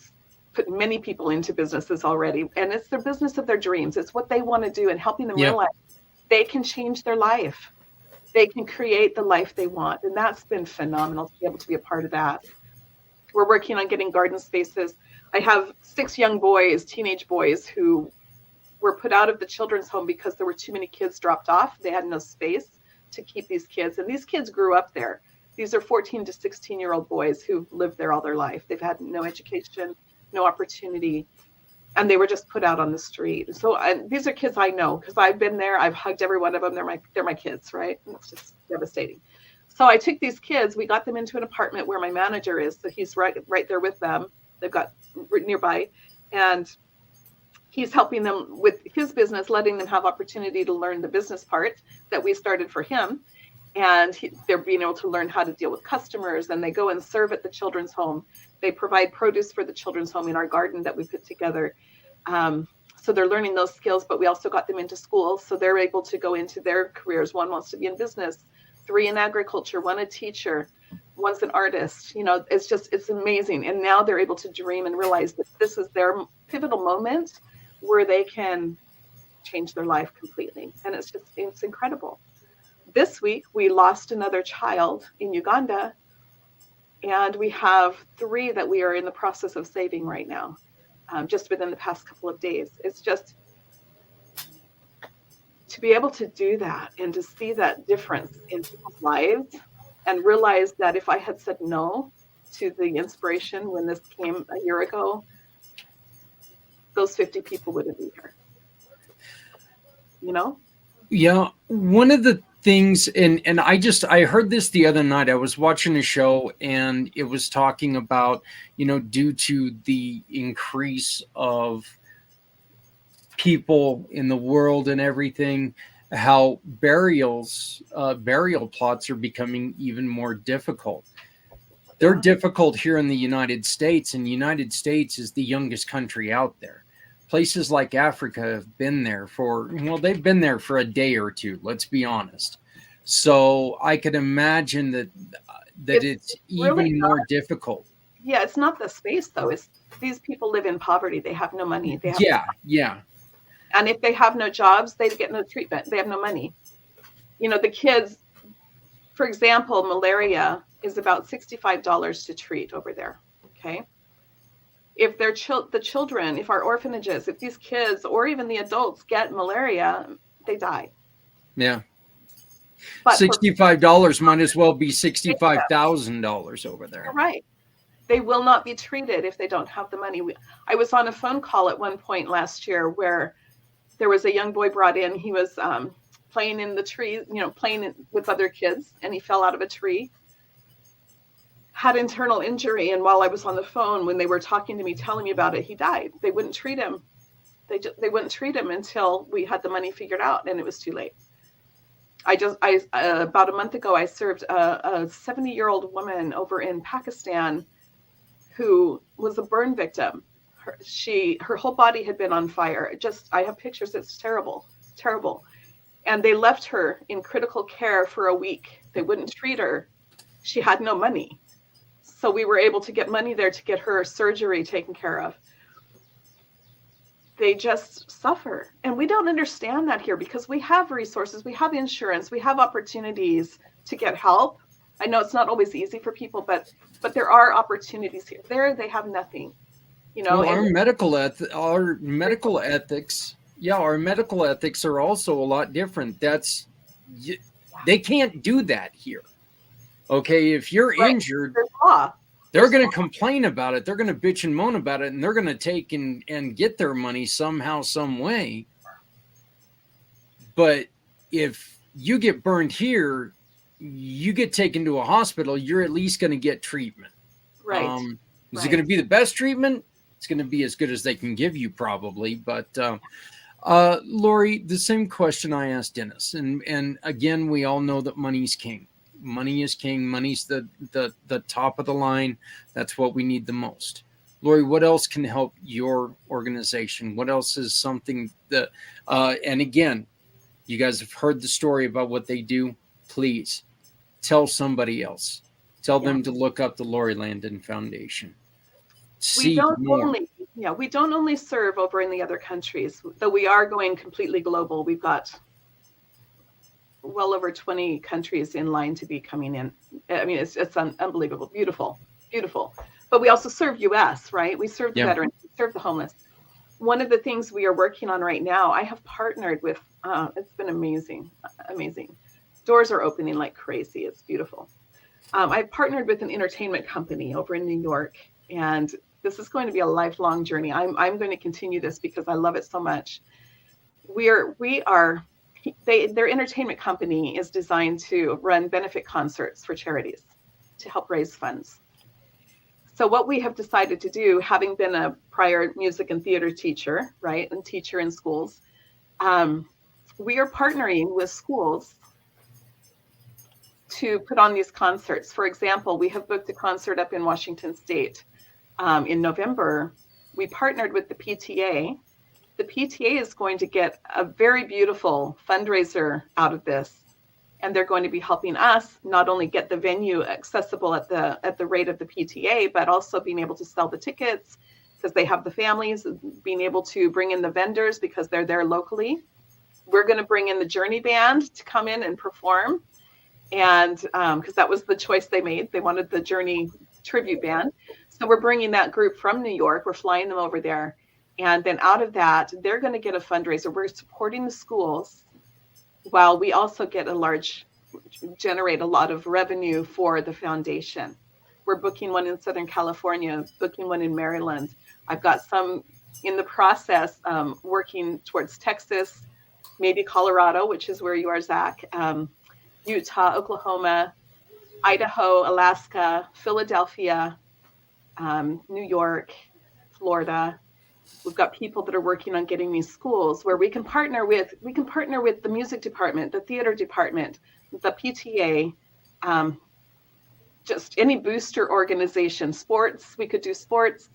put many people into businesses already, and it's their business of their dreams. It's what they want to do, and helping them realize they can change their life. They can create the life they want. And that's been phenomenal to be able to be a part of that. We're working on getting garden spaces. I have 6 young boys, teenage boys, who were put out of the children's home because there were too many kids dropped off. They had no space to keep these kids. And these kids grew up there. These are 14 to 16-year-old boys who've lived there all their life. They've had no education, no opportunity, and they were just put out on the street. So these are kids I know because I've been there. I've hugged every one of them. They're my kids, right? It's just devastating. So I took these kids. We got them into an apartment where my manager is. So he's right there with them. They've got nearby, and he's helping them with his business, letting them have opportunity to learn the business part that we started for him. And they're being able to learn how to deal with customers, and they go and serve at the children's home. They provide produce for the children's home in our garden that we put together. So they're learning those skills, but we also got them into school. So they're able to go into their careers. One wants to be in business, 3 in agriculture, 1 a teacher, 1's an artist. It's amazing. And now they're able to dream and realize that this is their pivotal moment where they can change their life completely. And it's incredible. This week, we lost another child in Uganda, and we have 3 that we are in the process of saving right now, just within the past couple of days. It's just to be able to do that and to see that difference in people's lives and realize that if I had said no to the inspiration when this came a year ago, those 50 people wouldn't be here. You know? Yeah. One of the things, and I heard this the other night. I was watching a show and it was talking about, due to the increase of people in the world and everything, how burial plots are becoming even more difficult. They're difficult here in the United States, and the United States is the youngest country out there. Places like Africa have been there they've been there for a day or two, let's be honest. So I could imagine that it's even really more difficult. Yeah, it's not the space though. It's these people live in poverty. They have no money. Yeah. And if they have no jobs, they get no treatment. They have no money. The kids, for example, malaria is about $65 to treat over there. Okay. If the children, if our orphanages, if these kids or even the adults get malaria, they die. Yeah. But $65 might as well be $65,000 over there. You're right. They will not be treated if they don't have the money. I was on a phone call at one point last year where there was a young boy brought in. He was playing in the tree, playing with other kids, and he fell out of a tree, had internal injury. And while I was on the phone, when they were talking to me, telling me about it, he died. They wouldn't treat him. They wouldn't treat him until we had the money figured out, and it was too late. About a month ago, I served a 70-year-old woman over in Pakistan who was a burn victim. Her whole body had been on fire. I have pictures. It's terrible. And they left her in critical care for a week. They wouldn't treat her. She had no money. So we were able to get money there to get her surgery taken care of. They just suffer. And we don't understand that here because we have resources, we have insurance, we have opportunities to get help. I know it's not always easy for people, but there are opportunities here. There, they have nothing. Our medical ethics are also a lot different. They can't do that here. Okay, if you're injured, they're going to complain about it. They're going to bitch and moan about it, and they're going to take and get their money somehow, some way. But if you get burned here, you get taken to a hospital, you're at least going to get treatment. Right. Is it going to be the best treatment? It's going to be as good as they can give you, probably. But Lori, the same question I asked Dennis, and again, we all know that money's king. Money is king. Money's the top of the line. That's what we need the most. Lori, what else can help your organization? What else is something that, and again, you guys have heard the story about what they do. Please tell somebody else. Tell them to look up the Lori Landon Foundation. We don't only serve over in the other countries, though we are going completely global. We've got well over 20 countries in line to be coming in. I mean, it's unbelievable, beautiful. But we also serve U.S., right? We serve the veterans, we serve the homeless. One of the things we are working on right now, I have partnered with, it's been amazing. Doors are opening like crazy. It's beautiful. I've partnered with an entertainment company over in New York, and this is going to be a lifelong journey. I'm going to continue this because I love it so much. Their entertainment company is designed to run benefit concerts for charities to help raise funds. So what we have decided to do, having been a prior music and theater teacher, right, and teacher in schools, we are partnering with schools to put on these concerts. For example, we have booked a concert up in Washington State in November. We partnered with the PTA. The PTA is going to get a very beautiful fundraiser out of this, and they're going to be helping us not only get the venue accessible at the rate of the PTA, but also being able to sell the tickets, because they have the families, being able to bring in the vendors because they're there locally. We're going to bring in the Journey Band to come in and perform. And because that was the choice they made. They wanted the Journey tribute band. So we're bringing that group from New York. We're flying them over there. And then out of that, they're going to get a fundraiser. We're supporting the schools while we also generate a lot of revenue for the foundation. We're booking one in Southern California, booking one in Maryland. I've got some in the process, working towards Texas, maybe Colorado, which is where you are, Zach, Utah, Oklahoma, Idaho, Alaska, Philadelphia, New York, Florida. We've got people that are working on getting these schools where we can partner with the music department, the theater department, the PTA, just any booster organization, sports. We could do sports.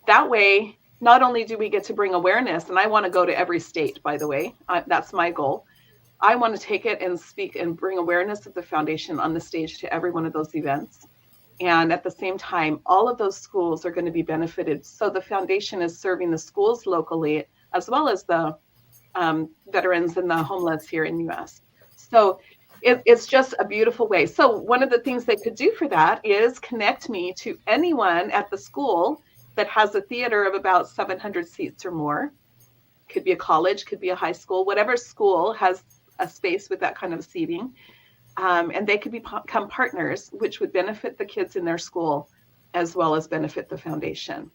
That way, not only do we get to bring awareness, and I want to go to every state, by the way, that's my goal. I want to take it and speak and bring awareness of the foundation on the stage to every one of those events. And at the same time, all of those schools are going to be benefited. So the foundation is serving the schools locally, as well as the veterans and the homeless here in the U.S. So it's just a beautiful way. So one of the things they could do for that is connect me to anyone at the school that has a theater of about 700 seats or more. Could be a college, could be a high school, whatever school has a space with that kind of seating. And they could become partners, which would benefit the kids in their school as well as benefit the foundation.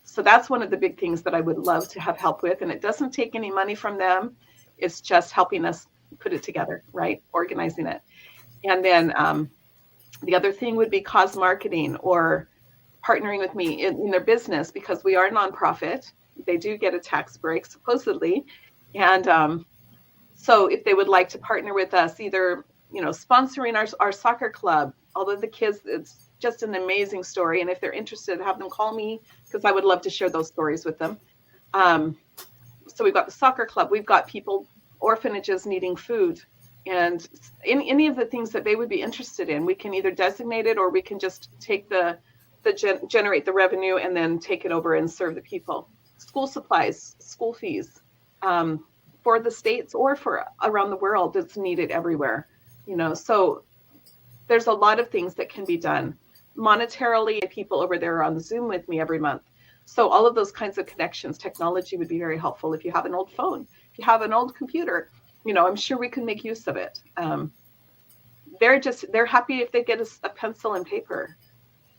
So that's one of the big things that I would love to have help with. And it doesn't take any money from them. It's just helping us put it together, right? Organizing it. And then the other thing would be cause marketing or partnering with me in their business, because we are a nonprofit. They do get a tax break, supposedly. And so if they would like to partner with us, either sponsoring our soccer club, although the kids, it's just an amazing story. And if they're interested, have them call me, because I would love to share those stories with them. So we've got the soccer club. We've got people, orphanages needing food, and any of the things that they would be interested in. We can either designate it, or we can just take generate the revenue and then take it over and serve the people. School supplies, school fees, for the states or for around the world. It's needed everywhere. So there's a lot of things that can be done monetarily. People over there are on Zoom with me every month. So all of those kinds of connections, technology would be very helpful. If you have an old phone, if you have an old computer, I'm sure we can make use of it. They're happy if they get a pencil and paper,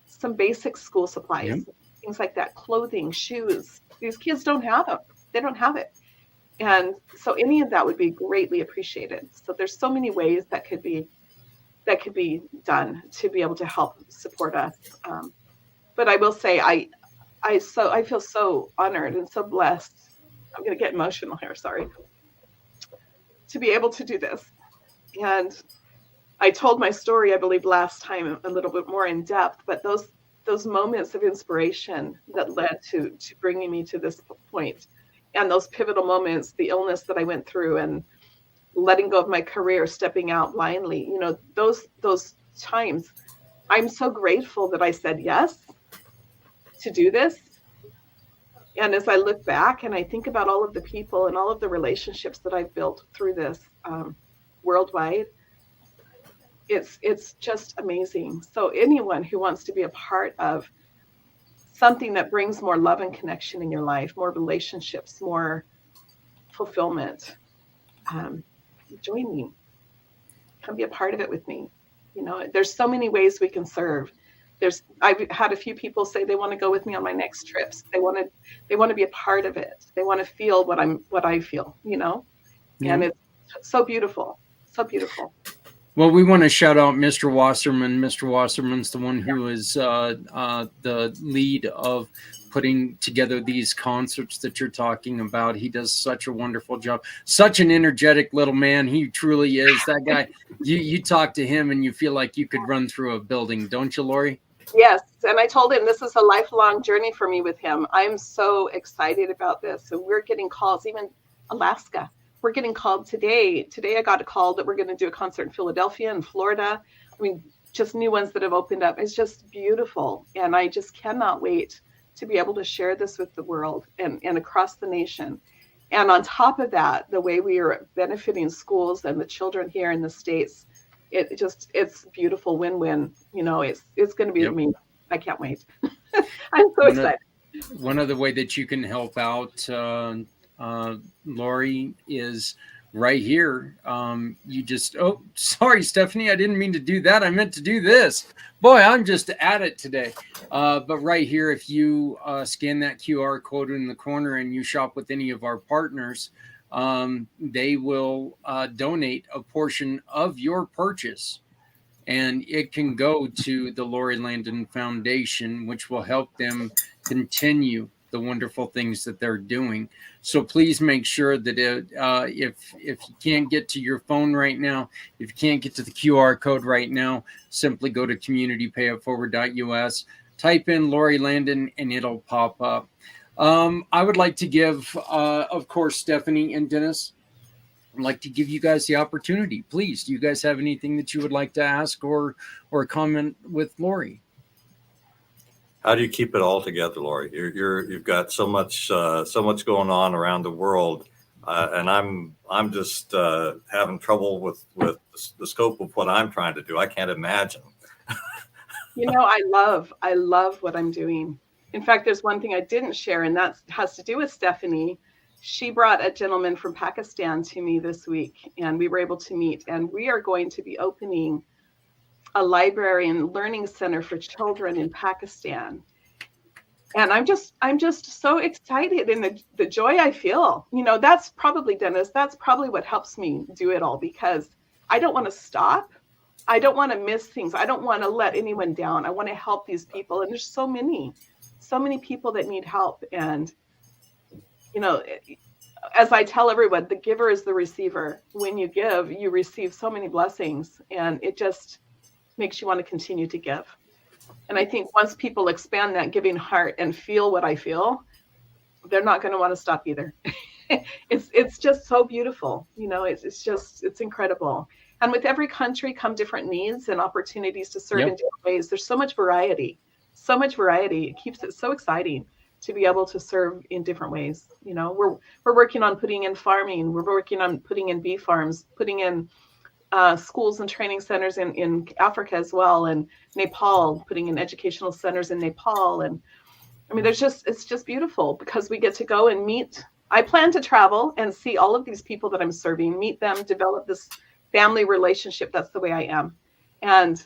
some basic school supplies, things like that, clothing, shoes. These kids don't have them. They don't have it. And so any of that would be greatly appreciated. So there's so many ways that could be done to be able to help support us. But I will say, I feel so honored and so blessed. I'm going to get emotional here. Sorry. To be able to do this. And I told my story, I believe, last time a little bit more in depth, but those moments of inspiration that led to bringing me to this point, and those pivotal moments, the illness that I went through and letting go of my career, stepping out blindly, those times, I'm so grateful that I said yes to do this. And as I look back and I think about all of the people and all of the relationships that I've built through this worldwide, it's just amazing. So anyone who wants to be a part of something that brings more love and connection in your life, more relationships, more fulfillment, join me. Come be a part of it with me. There's so many ways we can serve. I've had a few people say they want to go with me on my next trips. They want to be a part of it. They want to feel what I feel, and it's so beautiful. So beautiful. Well, we want to shout out Mr. Wasserman. Mr. Wasserman's the one who is the lead of putting together these concerts that you're talking about. He does such a wonderful job. Such an energetic little man. He truly is. That guy, you talk to him and you feel like you could run through a building. Don't you, Lori? Yes. And I told him this is a lifelong journey for me with him. I'm so excited about this. So we're getting calls, even Alaska. We're getting called today. Today I got a call that we're going to do a concert in Philadelphia and Florida. I mean, just new ones that have opened up. It's just beautiful. And I just cannot wait to be able to share this with the world and across the nation. And on top of that, the way we are benefiting schools and the children here in the States, it's beautiful win-win. You know, it's going to be amazing. I can't wait. I'm so excited. One other way that you can help out, Lori, is right here. You just, oh, sorry, Stephanie, I didn't mean to do that. I meant to do this. Boy, I'm just at it today. But right here, if you scan that QR code in the corner and you shop with any of our partners, they will donate a portion of your purchase. And it can go to the Lori Landon Foundation, which will help them continue the wonderful things that they're doing. So please make sure that if you can't get to your phone right now, if you can't get to the QR code right now, simply go to communitypayitforward.us, type in Lori Landon, and it'll pop up. I would like to give, of course, Stephanie and Dennis, I'd like to give you guys the opportunity. Please, do you guys have anything that you would like to ask or comment with Lori? How do you keep it all together, Lori? You've got so much going on around the world, and I'm just having trouble with the scope of what I'm trying to do. I can't imagine. You know, I love what I'm doing. In fact, there's one thing I didn't share, and that has to do with Stephanie. She brought a gentleman from Pakistan to me this week, and we were able to meet. And we are going to be opening a library and learning center for children in Pakistan. And I'm just so excited, and the joy I feel. You know, that's probably, Dennis, that's probably what helps me do it all, because I don't want to stop. I don't want to miss things. I don't want to let anyone down. I want to help these people. And there's so many people that need help. And you know, as I tell everyone, the giver is the receiver. When you give, you receive so many blessings, and it just makes you want to continue to give. And I think once people expand that giving heart and feel what I feel, they're not going to want to stop either. It's just so beautiful. You know, it's incredible. And with every country come different needs and opportunities to serve in different ways. There's so much variety. It keeps it so exciting to be able to serve in different ways. You know, we're working on putting in farming. We're working on putting in bee farms, putting in schools and training centers in Africa as well, and Nepal, putting in educational centers in Nepal. And I mean, it's just beautiful, because we get to go and meet. I plan to travel and see all of these people that I'm serving, meet them, develop this family relationship. That's the way I am. And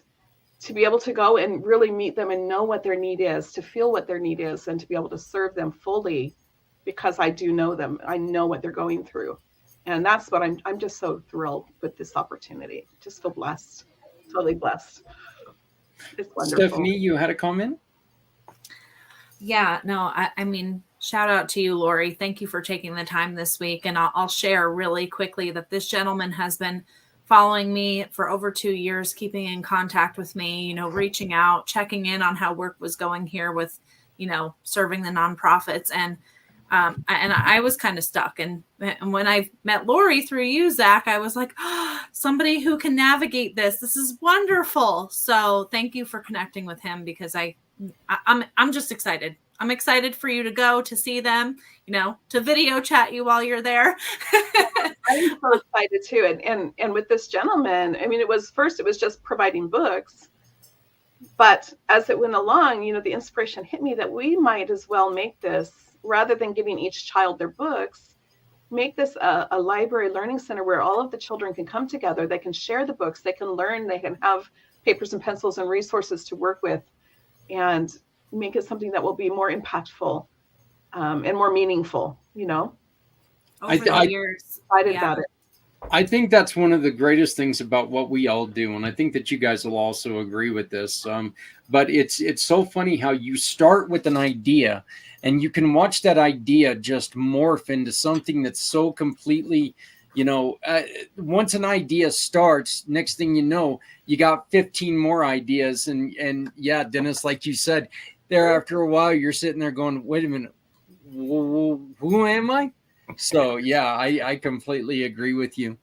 to be able to go and really meet them and know what their need is, to feel what their need is, and to be able to serve them fully, because I do know them. I know what they're going through. And that's what I'm just so thrilled with this opportunity. Just feel blessed, totally blessed. It's wonderful. Stephanie, you had a comment? Yeah, no, I mean, shout out to you, Lori. Thank you for taking the time this week. And I'll share really quickly that this gentleman has been following me for over 2 years, keeping in contact with me, you know, reaching out, checking in on how work was going here with, you know, serving the nonprofits. And I was kind of stuck. And when I met Lori through you, Zach, I was like, oh, somebody who can navigate this. This is wonderful. So thank you for connecting with him, because I'm just excited. I'm excited for you to go to see them, you know, to video chat you while you're there. I'm so excited too. And with this gentleman, I mean, it was just providing books, but as it went along, you know, the inspiration hit me that we might as well make this, rather than giving each child their books, make this a library learning center where all of the children can come together. They can share the books, they can learn, they can have papers and pencils and resources to work with, and make it something that will be more impactful and more meaningful, you know. Over the years. Excited about it. I think that's one of the greatest things about what we all do, and I think that you guys will also agree with this. But it's so funny how you start with an idea, and you can watch that idea just morph into something that's so completely, you know, once an idea starts, next thing you know, you got 15 more ideas. And yeah, Dennis, like you said, there after a while, you're sitting there going, wait a minute, who am I? So yeah, I completely agree with you.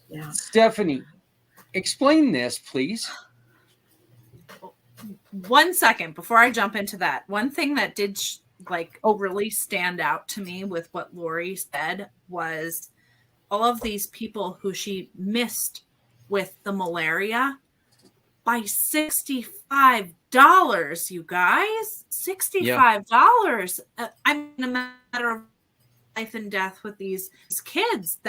Yeah. Stephanie, explain this, please. 1 second before I jump into that, one thing that did really stand out to me with what Lori said was all of these people who she missed with the malaria by $65, you guys. $65. I'm in a matter of life and death with these kids.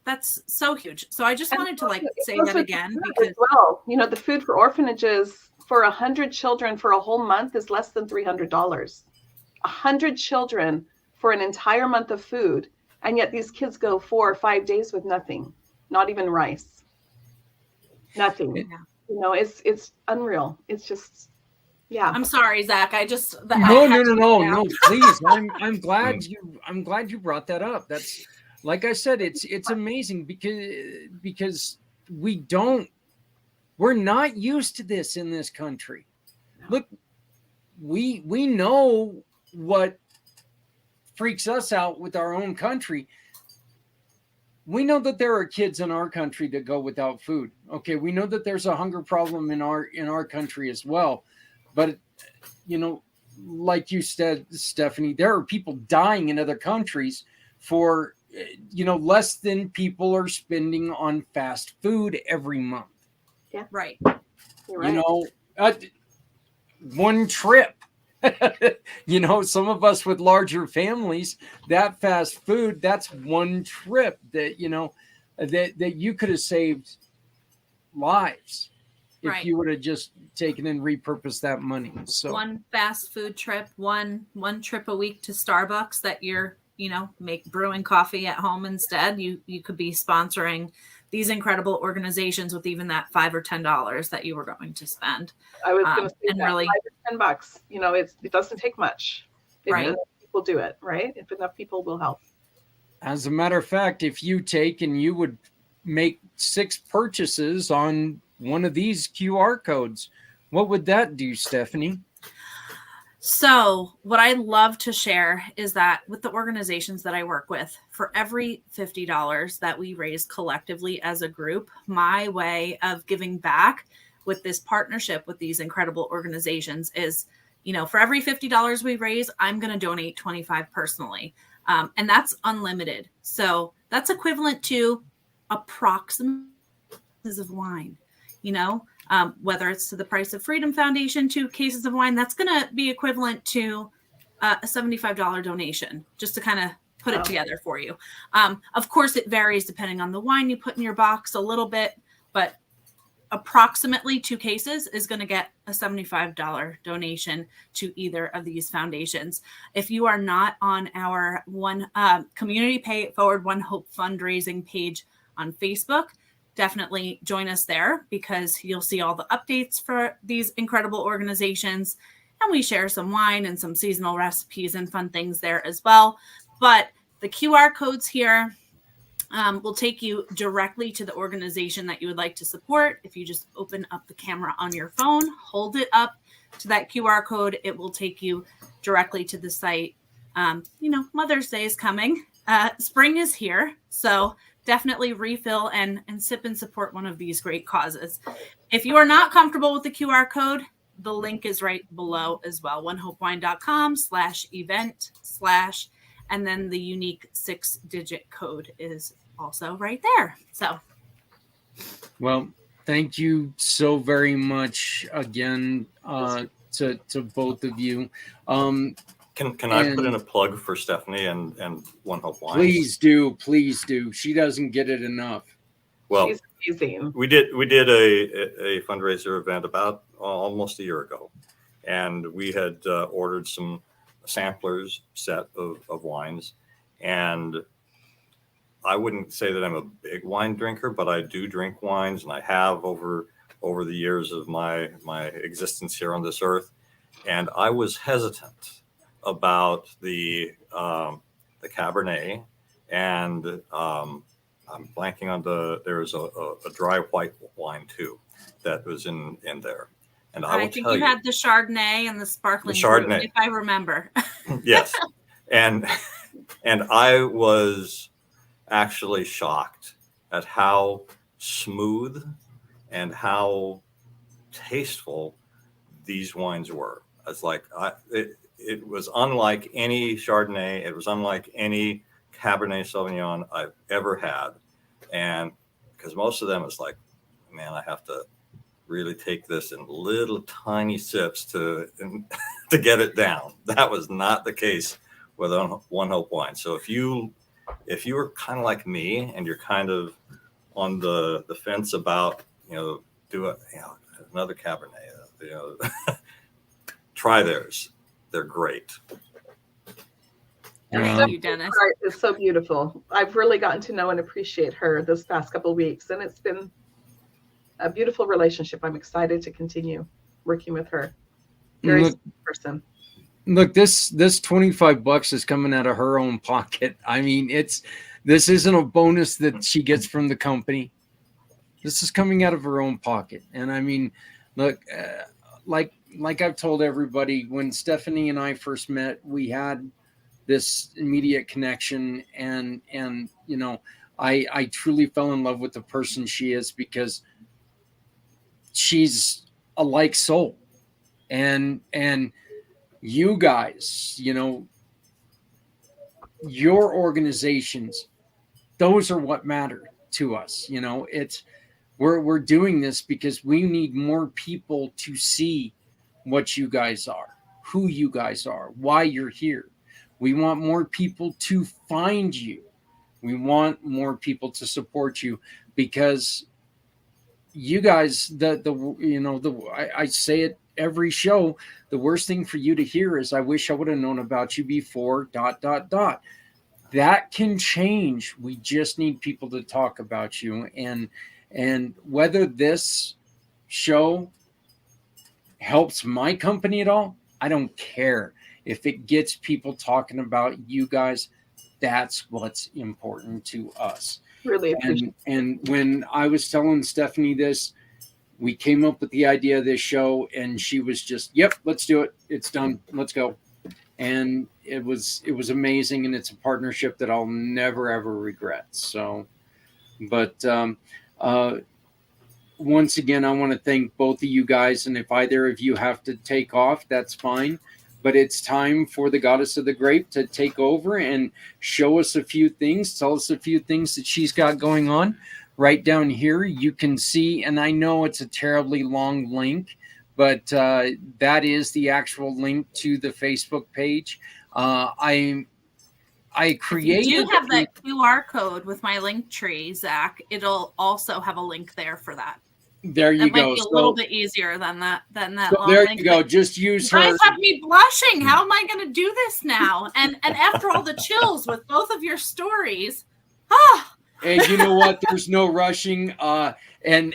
That's so huge. So I just wanted to say that again, because well, the food for orphanages for 100 children for a whole month is less than $300. 100 children for an entire month of food, and yet these kids go 4 or 5 days with nothing, not even rice, nothing. It's unreal. It's just, yeah. I'm sorry, Zach. No. Please, I'm glad you brought that up. That's, like I said, it's amazing because we're not used to this in this country. Look, we know what freaks us out with our own country. We know that there are kids in our country that go without food. Okay, we know that there's a hunger problem in our country as well. But like you said, Stephanie, there are people dying in other countries for less than people are spending on fast food every month. Yeah, right. You're right. One trip. Some of us with larger families, that fast food, that's one trip that that you could have saved lives if you would have just taken and repurposed that money. So one fast food trip, one trip a week to Starbucks that you're brewing coffee at home instead. You could be sponsoring these incredible organizations with even that $5 or $10 that you were going to spend. I was going to say and that, really $5 or $10. It doesn't take much. If right. enough people do it, right? If enough people will help. As a matter of fact, if you take and you would make 6 purchases on one of these QR codes, what would that do, Stephanie? So what I love to share is that with the organizations that I work with, for every $50 that we raise collectively as a group, my way of giving back with this partnership with these incredible organizations is, for every $50 we raise, I'm going to donate 25 personally. And that's unlimited. So that's equivalent to approximately of wine, whether it's to the Price of Freedom Foundation, 2 cases of wine, that's going to be equivalent to a $75 donation, just to kind of put it together for you. Of course, it varies depending on the wine you put in your box a little bit, but approximately 2 cases is going to get a $75 donation to either of these foundations. If you are not on our Community Pay It Forward One Hope fundraising page on Facebook, definitely join us there, because you'll see all the updates for these incredible organizations. And we share some wine and some seasonal recipes and fun things there as well. But the QR codes here will take you directly to the organization that you would like to support. If you just open up the camera on your phone, hold it up to that QR code, it will take you directly to the site. Mother's Day is coming. Spring is here. So definitely refill and sip and support one of these great causes. If you are not comfortable with the QR code, the link is right below as well. onehopewine.com/event/ and then the unique 6-digit code is also right there. So, well, thank you so very much again to both of you. Can I put in a plug for Stephanie and One Hope Wine? Please do. She doesn't get it enough. Well, she's amazing. We did a fundraiser event about almost a year ago, and we had ordered some samplers set of wines, and I wouldn't say that I'm a big wine drinker, but I do drink wines, and I have over the years of my existence here on this earth, and I was hesitant about the Cabernet, and I'm blanking on there's a dry white wine too that was in there. And I think you had the Chardonnay and the sparkling Chardonnay, if I remember. Yes. And I was actually shocked at how smooth and how tasteful these wines were. It's like it was unlike any Chardonnay. It was unlike any Cabernet Sauvignon I've ever had, and because most of them, it's like, man, I have to really take this in little tiny sips to get it down. That was not the case with One Hope wine. So if you were kind of like me and you're kind of on the fence about, another Cabernet, try theirs. They're great. Thank you, Dennis. It's so beautiful. I've really gotten to know and appreciate her this past couple of weeks, and it's been a beautiful relationship. I'm excited to continue working with her. Very sweet person. Look, this $25 is coming out of her own pocket. I mean, this isn't a bonus that she gets from the company. This is coming out of her own pocket. And I mean, look, like I've told everybody, when Stephanie and I first met, we had this immediate connection, and I truly fell in love with the person she is, because she's a like soul, and you guys, your organizations, those are what matter to us. We're doing this because we need more people to see what you guys are, who you guys are, why you're here. We want more people to find you. We want more people to support you, because you guys, I say it every show, the worst thing for you to hear is, I wish I would have known about you before ... That can change. We just need people to talk about you. And whether this show helps my company at all, I don't care. If it gets people talking about you guys, that's what's important to us. Really appreciate it. And when I was telling Stephanie this, we came up with the idea of this show, and she was just, yep, let's do it. It's done. Let's go. And it was amazing. And it's a partnership that I'll never, ever regret. So, but once again, I want to thank both of you guys. And if either of you have to take off, that's fine. But it's time for the Goddess of the Grape to take over and show us a few things, tell us a few things that she's got going on. Right down here, you can see, and I know it's a terribly long link, but that is the actual link to the Facebook page. I created. If you do have that QR code with my link tree, Zach, it'll also have a link there for that. There you go. Might be a little bit easier than that. So there you go. Just use her. You guys have me blushing. How am I going to do this now? And after all the chills with both of your stories, And you know what? There's no rushing. And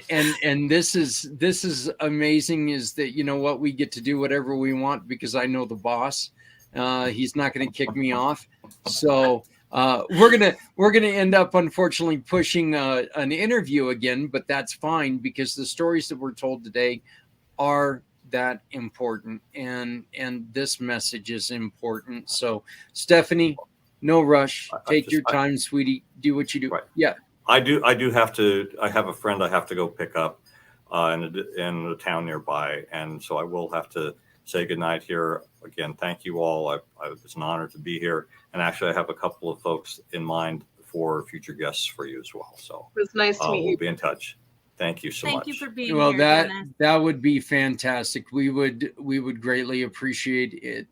this is amazing. Is that, you know what, we get to do whatever we want because I know the boss. He's not going to kick me off. So we're gonna end up unfortunately pushing an interview again, but that's fine because the stories that we're told today are that important, and this message is important. So Stephanie, no rush. Take your time, sweetie. Do what you do. Right. Yeah. I do have to. I have a friend I have to go pick up in a town nearby, and so I will have to say goodnight here. Again, thank you all. It's an honor to be here, and actually, I have a couple of folks in mind for future guests for you as well. So it was nice to meet you. We'll be in touch. Thank you so much. Thank you for being well, here. That would be fantastic. We would greatly appreciate it.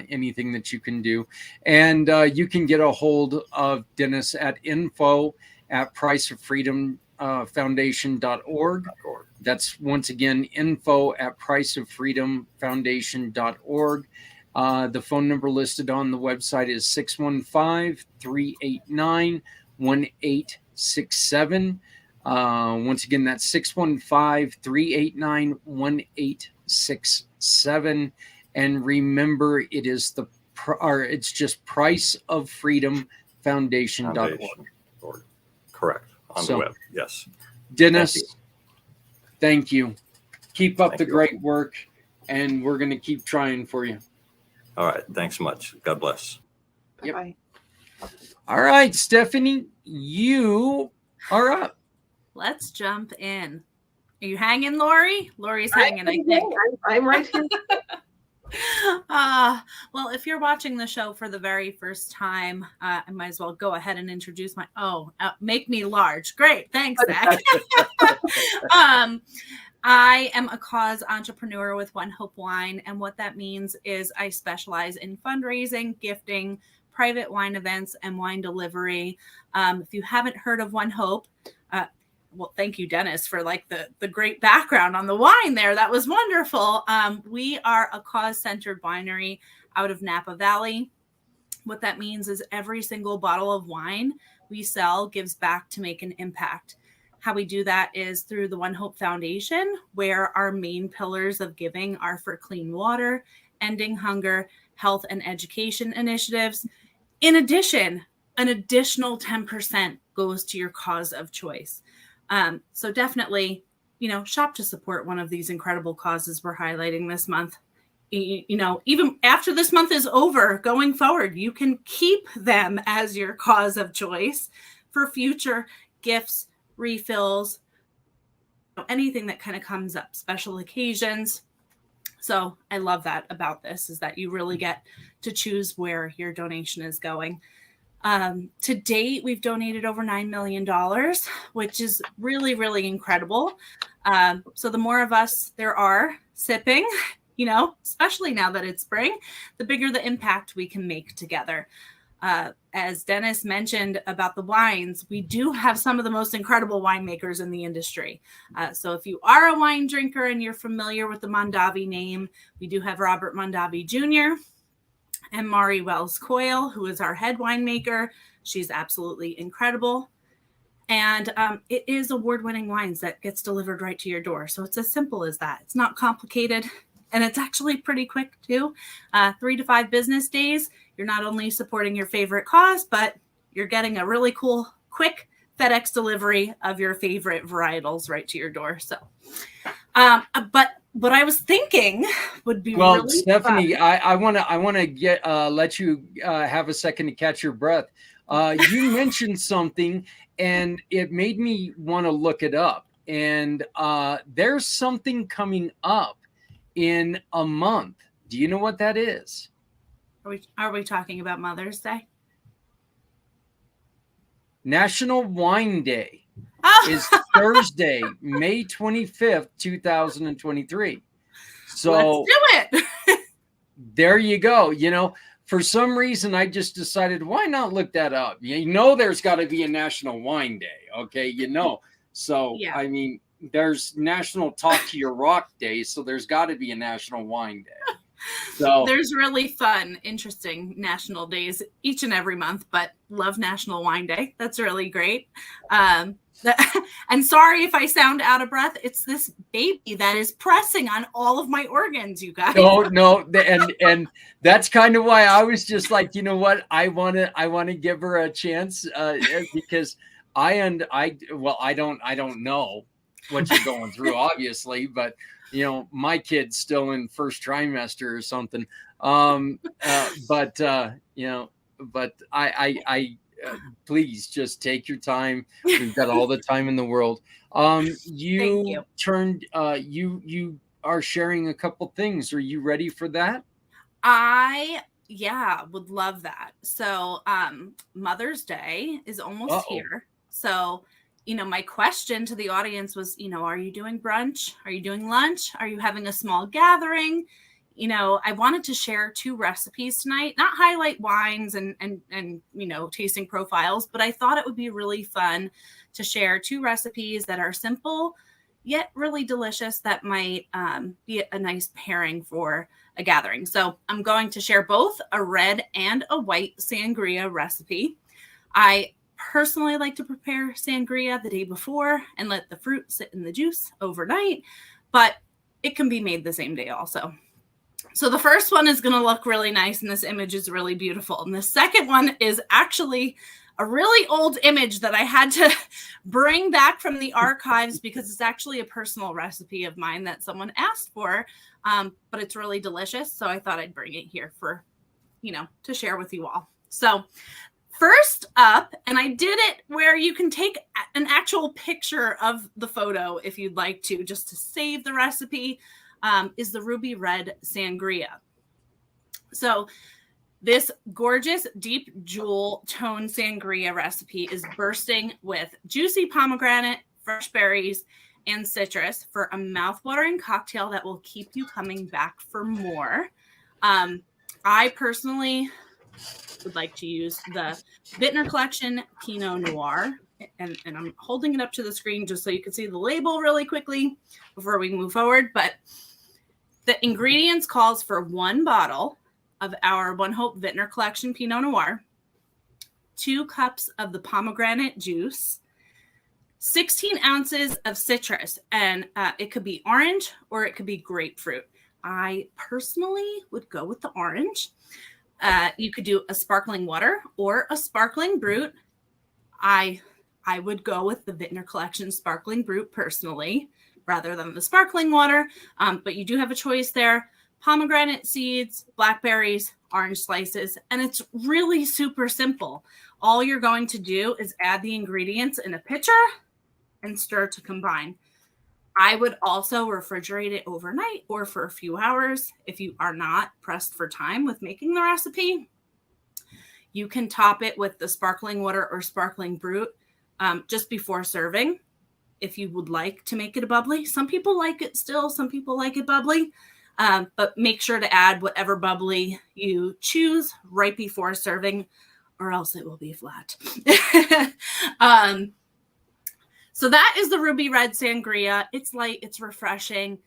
Anything that you can do, and you can get a hold of Dennis at info@priceoffreedomfoundation.org. That's once again info@priceoffreedomfoundation.org. The phone number listed on the website is 615-389-1867. Once again, that's 615-389-1867. And remember, it is it's just priceoffreedomfoundation.org. Correct. On the web. Yes. Dennis, thank you. Keep up the great work, and we're going to keep trying for you. All right. Thanks so much. God bless. Bye. All right, Stephanie, you are up. Let's jump in. Are you hanging, Lori? Lori's hanging, I think. I'm right here. Well, if you're watching the show for the very first time, I might as well go ahead and introduce make me large. Great. Thanks, Zach. I am a cause entrepreneur with One Hope Wine. And what that means is I specialize in fundraising, gifting, private wine events, and wine delivery. If you haven't heard of One Hope, well, thank you, Dennis, for like the great background on the wine there. That was wonderful. We are a cause-centered winery out of Napa Valley. What that means is every single bottle of wine we sell gives back to make an impact. How we do that is through the One Hope Foundation, where our main pillars of giving are for clean water, ending hunger, health and education initiatives. In addition, an additional 10% goes to your cause of choice. So definitely, shop to support one of these incredible causes we're highlighting this month. Even after this month is over, going forward, you can keep them as your cause of choice for future gifts, refills, anything that kind of comes up, special occasions. So I love that about this, is that you really get to choose where your donation is going. To date, we've donated over $9 million, which is really, really incredible. So the more of us there are sipping, especially now that it's spring, the bigger the impact we can make together. As Dennis mentioned about the wines, we do have some of the most incredible winemakers in the industry. So if you are a wine drinker and you're familiar with the Mondavi name, we do have Robert Mondavi Jr. and Mari Wells Coyle, who is our head winemaker. She's absolutely incredible. And it is award-winning wines that gets delivered right to your door. So it's as simple as that. It's not complicated. And it's actually pretty quick too. 3 to 5 business days. You're not only supporting your favorite cause, but you're getting a really cool, quick FedEx delivery of your favorite varietals right to your door. So, but what I was thinking would be really Stephanie, fun. I want to let you have a second to catch your breath. You mentioned something, and it made me want to look it up. And there's something coming up in a month. Do you know what that is? Are we talking about Mother's Day? National Wine Day is Thursday, May 25th, 2023. So let's do it. There you go. For some reason, I just decided, why not look that up? There's got to be a National Wine Day. Okay. So, yeah. I mean, there's National Talk to Your Rock Day. So there's got to be a National Wine Day. So there's really fun, interesting national days each and every month, but love National Wine Day. That's really great. And sorry if I sound out of breath. It's this baby that is pressing on all of my organs, you guys. No. And that's kind of why I was just like, you know what? I want to give her a chance because I don't know what you're going through, obviously, but my kid's still in first trimester or something. But I please just take your time. We've got all the time in the world. You turned, you are sharing a couple things. Are you ready for that? Yeah, would love that. So, Mother's Day is almost here. So, my question to the audience was, are you doing brunch? Are you doing lunch? Are you having a small gathering? I wanted to share 2 recipes tonight, not highlight wines and tasting profiles, but I thought it would be really fun to share 2 recipes that are simple, yet really delicious, that might be a nice pairing for a gathering. So I'm going to share both a red and a white sangria recipe. I personally like to prepare sangria the day before and let the fruit sit in the juice overnight, but it can be made the same day also. So the first one is going to look really nice, and this image is really beautiful. And the second one is actually a really old image that I had to bring back from the archives because it's actually a personal recipe of mine that someone asked for, but it's really delicious. So I thought I'd bring it here for, to share with you all. So first up, and I did it where you can take an actual picture of the photo if you'd like to, just to save the recipe, is the ruby red sangria. So this gorgeous deep jewel tone sangria recipe is bursting with juicy pomegranate, fresh berries, and citrus for a mouthwatering cocktail that will keep you coming back for more. I personally would like to use the Vintner Collection Pinot Noir, and I'm holding it up to the screen just so you can see the label really quickly before we move forward. But the ingredients calls for 1 bottle of our One Hope Vintner Collection Pinot Noir, 2 cups of the pomegranate juice, 16 ounces of citrus, and it could be orange or it could be grapefruit. I personally would go with the orange. You could do a sparkling water or a sparkling brut. I would go with the Vintner Collection Sparkling Brut personally, rather than the sparkling water. But you do have a choice there. Pomegranate seeds, blackberries, orange slices, and it's really super simple. All you're going to do is add the ingredients in a pitcher and stir to combine. I would also refrigerate it overnight or for a few hours if you are not pressed for time with making the recipe. You can top it with the sparkling water or sparkling brut just before serving if you would like to make it a bubbly. Some people like it still, some people like it bubbly, but make sure to add whatever bubbly you choose right before serving, or else it will be flat. So that is the Ruby Red Sangria. It's light, it's refreshing,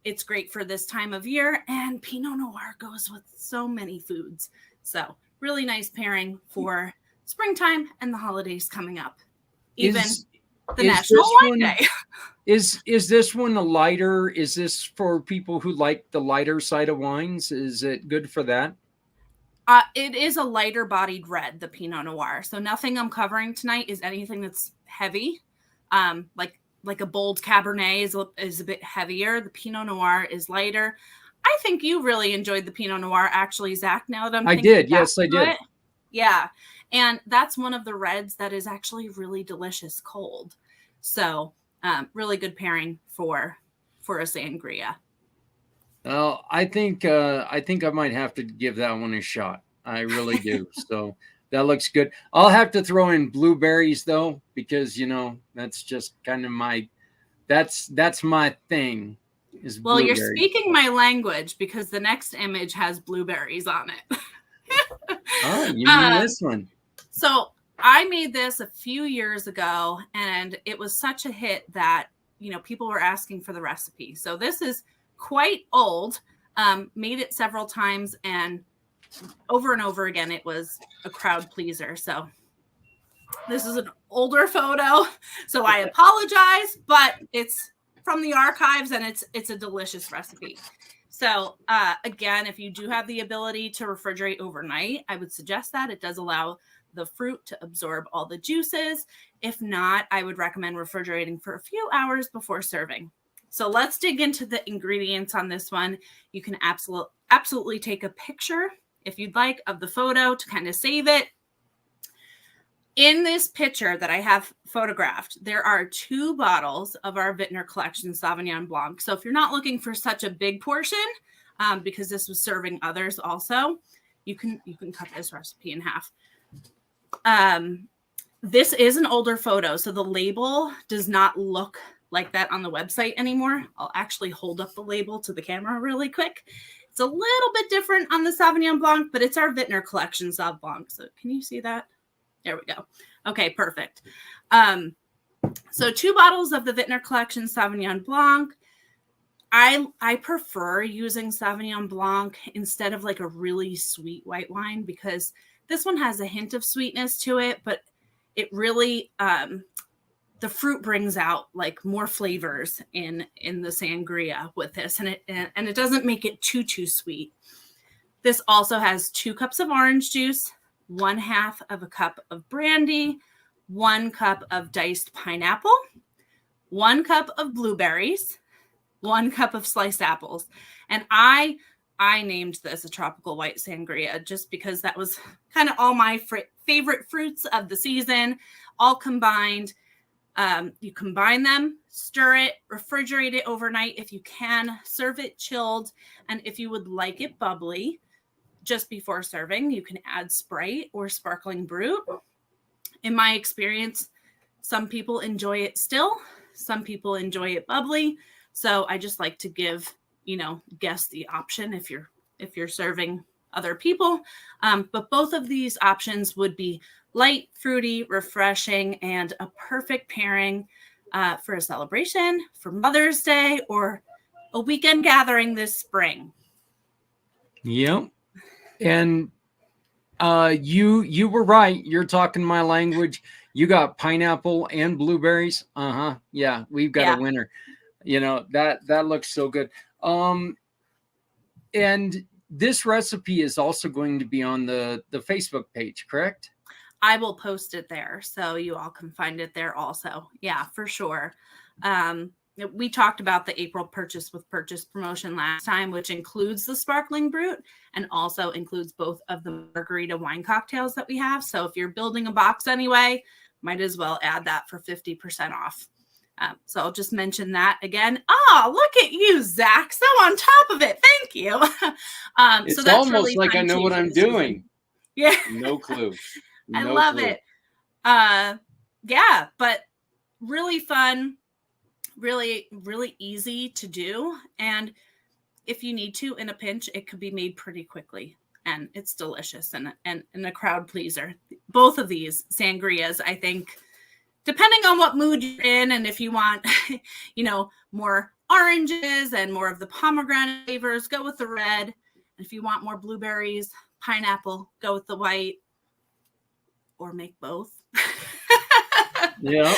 it's great for this time of year, and Pinot Noir goes with so many foods. So really nice pairing for springtime and the holidays coming up. Even the National Wine Day. Is this one a lighter? Is this for people who like the lighter side of wines? Is it good for that? It is a lighter bodied red, the Pinot Noir. So nothing I'm covering tonight is anything that's heavy. Like a bold Cabernet is a bit heavier. The Pinot Noir is lighter. I think you really enjoyed the Pinot Noir, actually, Zach. Now that I did. Yes, I did. Yeah, and that's one of the reds that is actually really delicious cold. So really good pairing for a sangria. Well, I think I might have to give that one a shot. I really do. So. That looks good. I'll have to throw in blueberries though, because that's just kind of that's my thing. Is well, you're speaking my language because the next image has blueberries on it. Oh, you mean this one? So I made this a few years ago, and it was such a hit that people were asking for the recipe. So this is quite old. Made it several times, and over and over again, it was a crowd pleaser. So this is an older photo, so I apologize, but it's from the archives and it's a delicious recipe. So again, if you do have the ability to refrigerate overnight, I would suggest that. It does allow the fruit to absorb all the juices. If not, I would recommend refrigerating for a few hours before serving. So let's dig into the ingredients on this one. You can absolutely take a picture if you'd like of the photo to kind of save it. In this picture that I have photographed, there are 2 bottles of our Vintner Collection Sauvignon Blanc. So if you're not looking for such a big portion, because this was serving others also, you can cut this recipe in half. This is an older photo, so the label does not look like that on the website anymore. I'll actually hold up the label to the camera really quick. It's a little bit different on the Sauvignon Blanc, but it's our Vintner Collection Sauv Blanc. So can you see that? There we go. Okay, perfect. So 2 bottles of the Vintner Collection Sauvignon Blanc. I prefer using Sauvignon Blanc instead of like a really sweet white wine, because this one has a hint of sweetness to it, but it really the fruit brings out like more flavors in the sangria with this, and it doesn't make it too sweet. This also has 2 cups of orange juice, 1/2 of a cup of brandy, 1 cup of diced pineapple, 1 cup of blueberries, 1 cup of sliced apples. And I I named this a tropical white sangria just because that was kind of all my favorite fruits of the season, all combined. You combine them, stir it, refrigerate it overnight if you can, serve it chilled. And if you would like it bubbly, just before serving, you can add Sprite or sparkling brut. In my experience, some people enjoy it still, some people enjoy it bubbly. So I just like to give, guests the option if you're serving other people. But both of these options would be light, fruity, refreshing, and a perfect pairing for a celebration, for Mother's Day, or a weekend gathering this spring. Yep. And you were right. You're talking my language. You got pineapple and blueberries. Yeah, we've got a winner. That looks so good. And this recipe is also going to be on the Facebook page, correct? I will post it there, so you all can find it there also. Yeah, for sure. We talked about the April purchase with purchase promotion last time, which includes the sparkling brut and also includes both of the margarita wine cocktails that we have. So if you're building a box anyway, might as well add that for 50% off. So I'll just mention that again. Oh, look at you, Zach. So on top of it. Thank you. It's so that's almost really like I know what I'm doing. Yeah. No clue. I love it. Yeah, but really fun, really, really easy to do. And if you need to, in a pinch, it could be made pretty quickly. And it's delicious and a crowd pleaser. Both of these sangrias, I think, depending on what mood you're in, and if you want, more oranges and more of the pomegranate flavors, go with the red. And if you want more blueberries, pineapple, go with the white. Or make both. Yeah.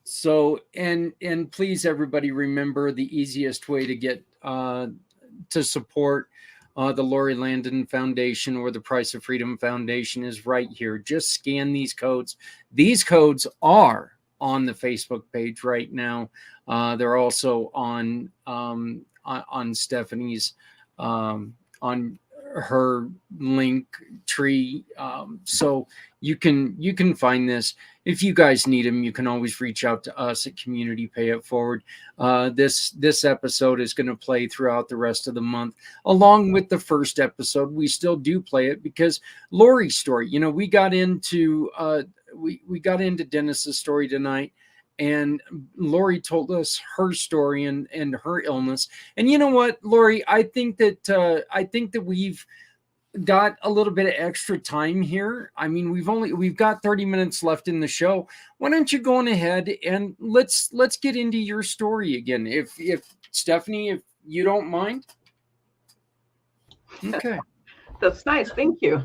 So, and please, everybody, remember the easiest way to get to support the Lori Landon Foundation or the Price of Freedom Foundation is right here. Just scan these codes. These codes are on the Facebook page right now. They're also on Stephanie's on her link tree, so you can find this. If you guys need them, you can always reach out to us at Community Pay It Forward. This episode is going to play throughout the rest of the month along with the first episode. We still do play it because Lori's story, we got into we got into Dennis's story tonight, and Lori told us her story and her illness. And you know what, Lori, I think that we've got a little bit of extra time here. I mean, we've got 30 minutes left in the show. Why don't you go on ahead and let's get into your story again, if Stephanie, if you don't mind. Okay. That's nice. Thank you.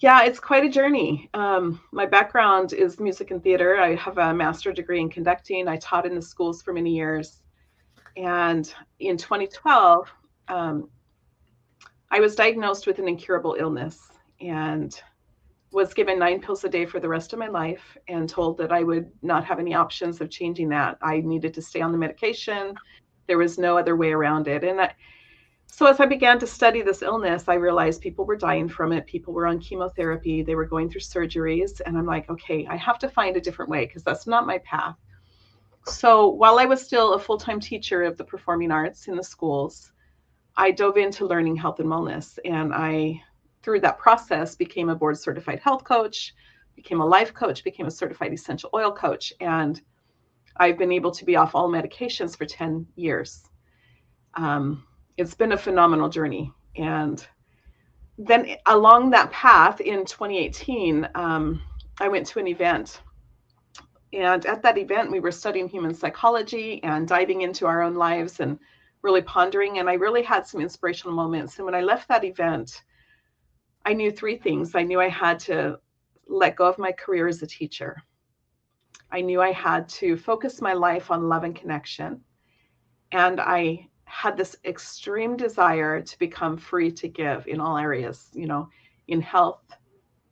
Yeah, it's quite a journey. My background is music and theater. I have a master's degree in conducting. I taught in the schools for many years. And in 2012, I was diagnosed with an incurable illness and was given 9 pills a day for the rest of my life and told that I would not have any options of changing that. I needed to stay on the medication. There was no other way around it. And so as I began to study this illness, I realized people were dying from it. People were on chemotherapy. They were going through surgeries. And I'm like, okay, I have to find a different way because that's not my path. So while I was still a full-time teacher of the performing arts in the schools, I dove into learning health and wellness. And I, through that process, became a board certified health coach, became a life coach, became a certified essential oil coach. And I've been able to be off all medications for 10 years. It's been a phenomenal journey. And then along that path in 2018, I went to an event. And at that event, we were studying human psychology and diving into our own lives and really pondering. And I really had some inspirational moments. And when I left that event, I knew 3 things. I knew I had to let go of my career as a teacher. I knew I had to focus my life on love and connection. And I had this extreme desire to become free to give in all areas, in health,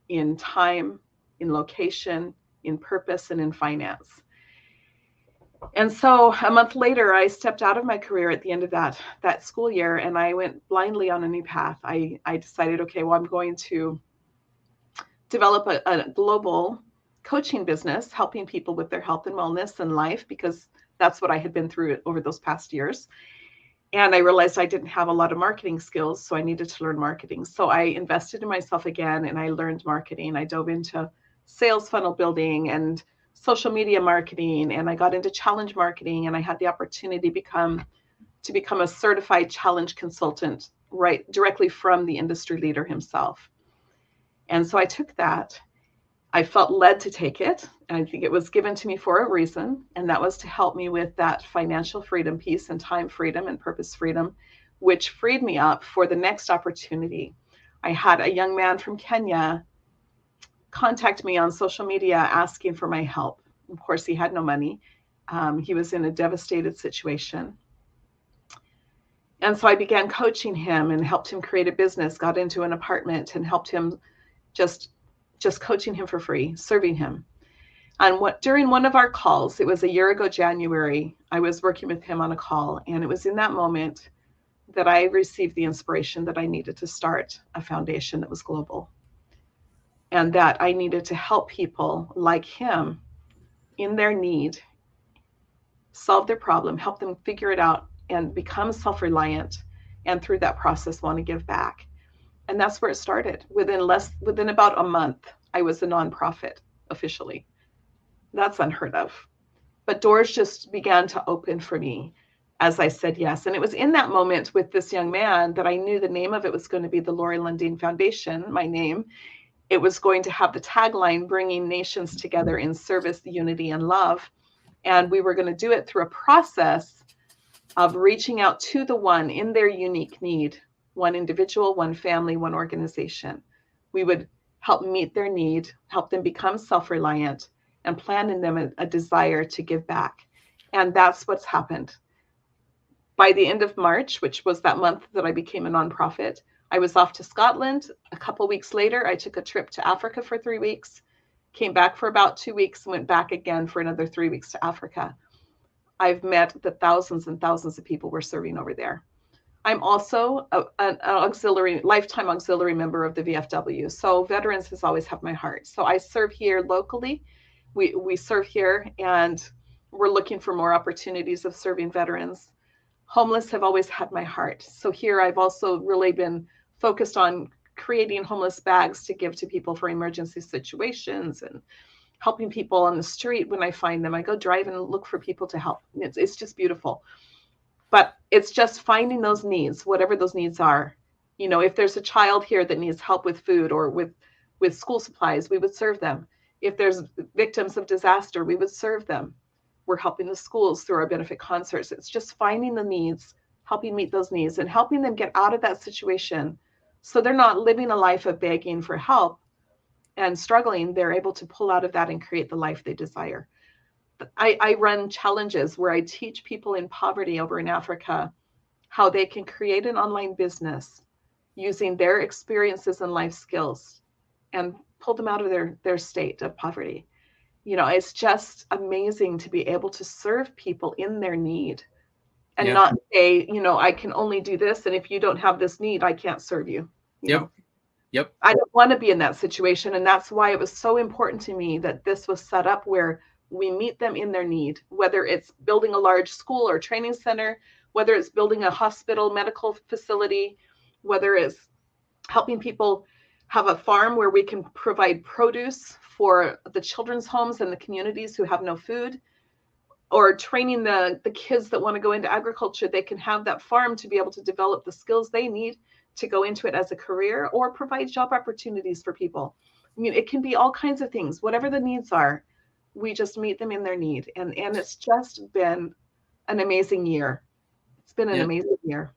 in time, in location, in purpose, and in finance. And so a month later, I stepped out of my career at the end of that school year, and I went blindly on a new path. I decided, okay, well, I'm going to develop a global coaching business, helping people with their health and wellness and life, because that's what I had been through over those past years. And I realized I didn't have a lot of marketing skills, so I needed to learn marketing. So I invested in myself again, and I learned marketing. I dove into sales funnel building and social media marketing, and I got into challenge marketing, and I had the opportunity to become a certified challenge consultant, right, directly from the industry leader himself. And so I took that. I felt led to take it, and I think it was given to me for a reason, and that was to help me with that financial freedom piece and time freedom and purpose freedom, which freed me up for the next opportunity. I had a young man from Kenya contact me on social media asking for my help. Of course, he had no money. He was in a devastated situation. And so I began coaching him and helped him create a business, got into an apartment and helped him just coaching him for free, serving him. And during one of our calls, it was a year ago, January, I was working with him on a call. And it was in that moment that I received the inspiration that I needed to start a foundation that was global. And that I needed to help people like him in their need, solve their problem, help them figure it out and become self-reliant. And through that process, want to give back. And that's where it started. Within about a month, I was a nonprofit officially. That's unheard of. But doors just began to open for me as I said yes. And it was in that moment with this young man that I knew the name of it was going to be the Lori Lundeen Foundation, my name. It was going to have the tagline, bringing nations together in service, unity, and love. And we were going to do it through a process of reaching out to the one in their unique need, one individual, one family, one organization. We would help meet their need, help them become self-reliant, and plant in them a desire to give back. And that's what's happened. By the end of March, which was that month that I became a nonprofit, I was off to Scotland. A couple weeks later, I took a trip to Africa for 3 weeks, came back for about 2 weeks, and went back again for another 3 weeks to Africa. I've met the thousands and thousands of people we're serving over there. I'm also an lifetime auxiliary member of the VFW. So veterans has always had my heart. So I serve here locally. We serve here, and we're looking for more opportunities of serving veterans. Homeless have always had my heart. So here I've also really been focused on creating homeless bags to give to people for emergency situations and helping people on the street when I find them. I go drive and look for people to help. It's just beautiful. But it's just finding those needs, whatever those needs are. You know, if there's a child here that needs help with food or with school supplies, we would serve them. If there's victims of disaster, we would serve them. We're helping the schools through our benefit concerts. It's just finding the needs, helping meet those needs, and helping them get out of that situation so they're not living a life of begging for help and struggling. They're able to pull out of that and create the life they desire. I run challenges where I teach people in poverty over in Africa how they can create an online business using their experiences and life skills and pull them out of their state of poverty. You know, it's just amazing to be able to serve people in their need and not say, you know, I can only do this. And if you don't have this need, I can't serve you. Yep. I don't want to be in that situation. And that's why it was so important to me that this was set up where we meet them in their need, whether it's building a large school or training center, whether it's building a hospital, medical facility, whether it's helping people have a farm where we can provide produce for the children's homes and the communities who have no food, or training the kids that want to go into agriculture. They can have that farm to be able to develop the skills they need to go into it as a career, or provide job opportunities for people. I mean, it can be all kinds of things, whatever the needs are. We just meet them in their need. And it's just been an amazing year. It's been an amazing year.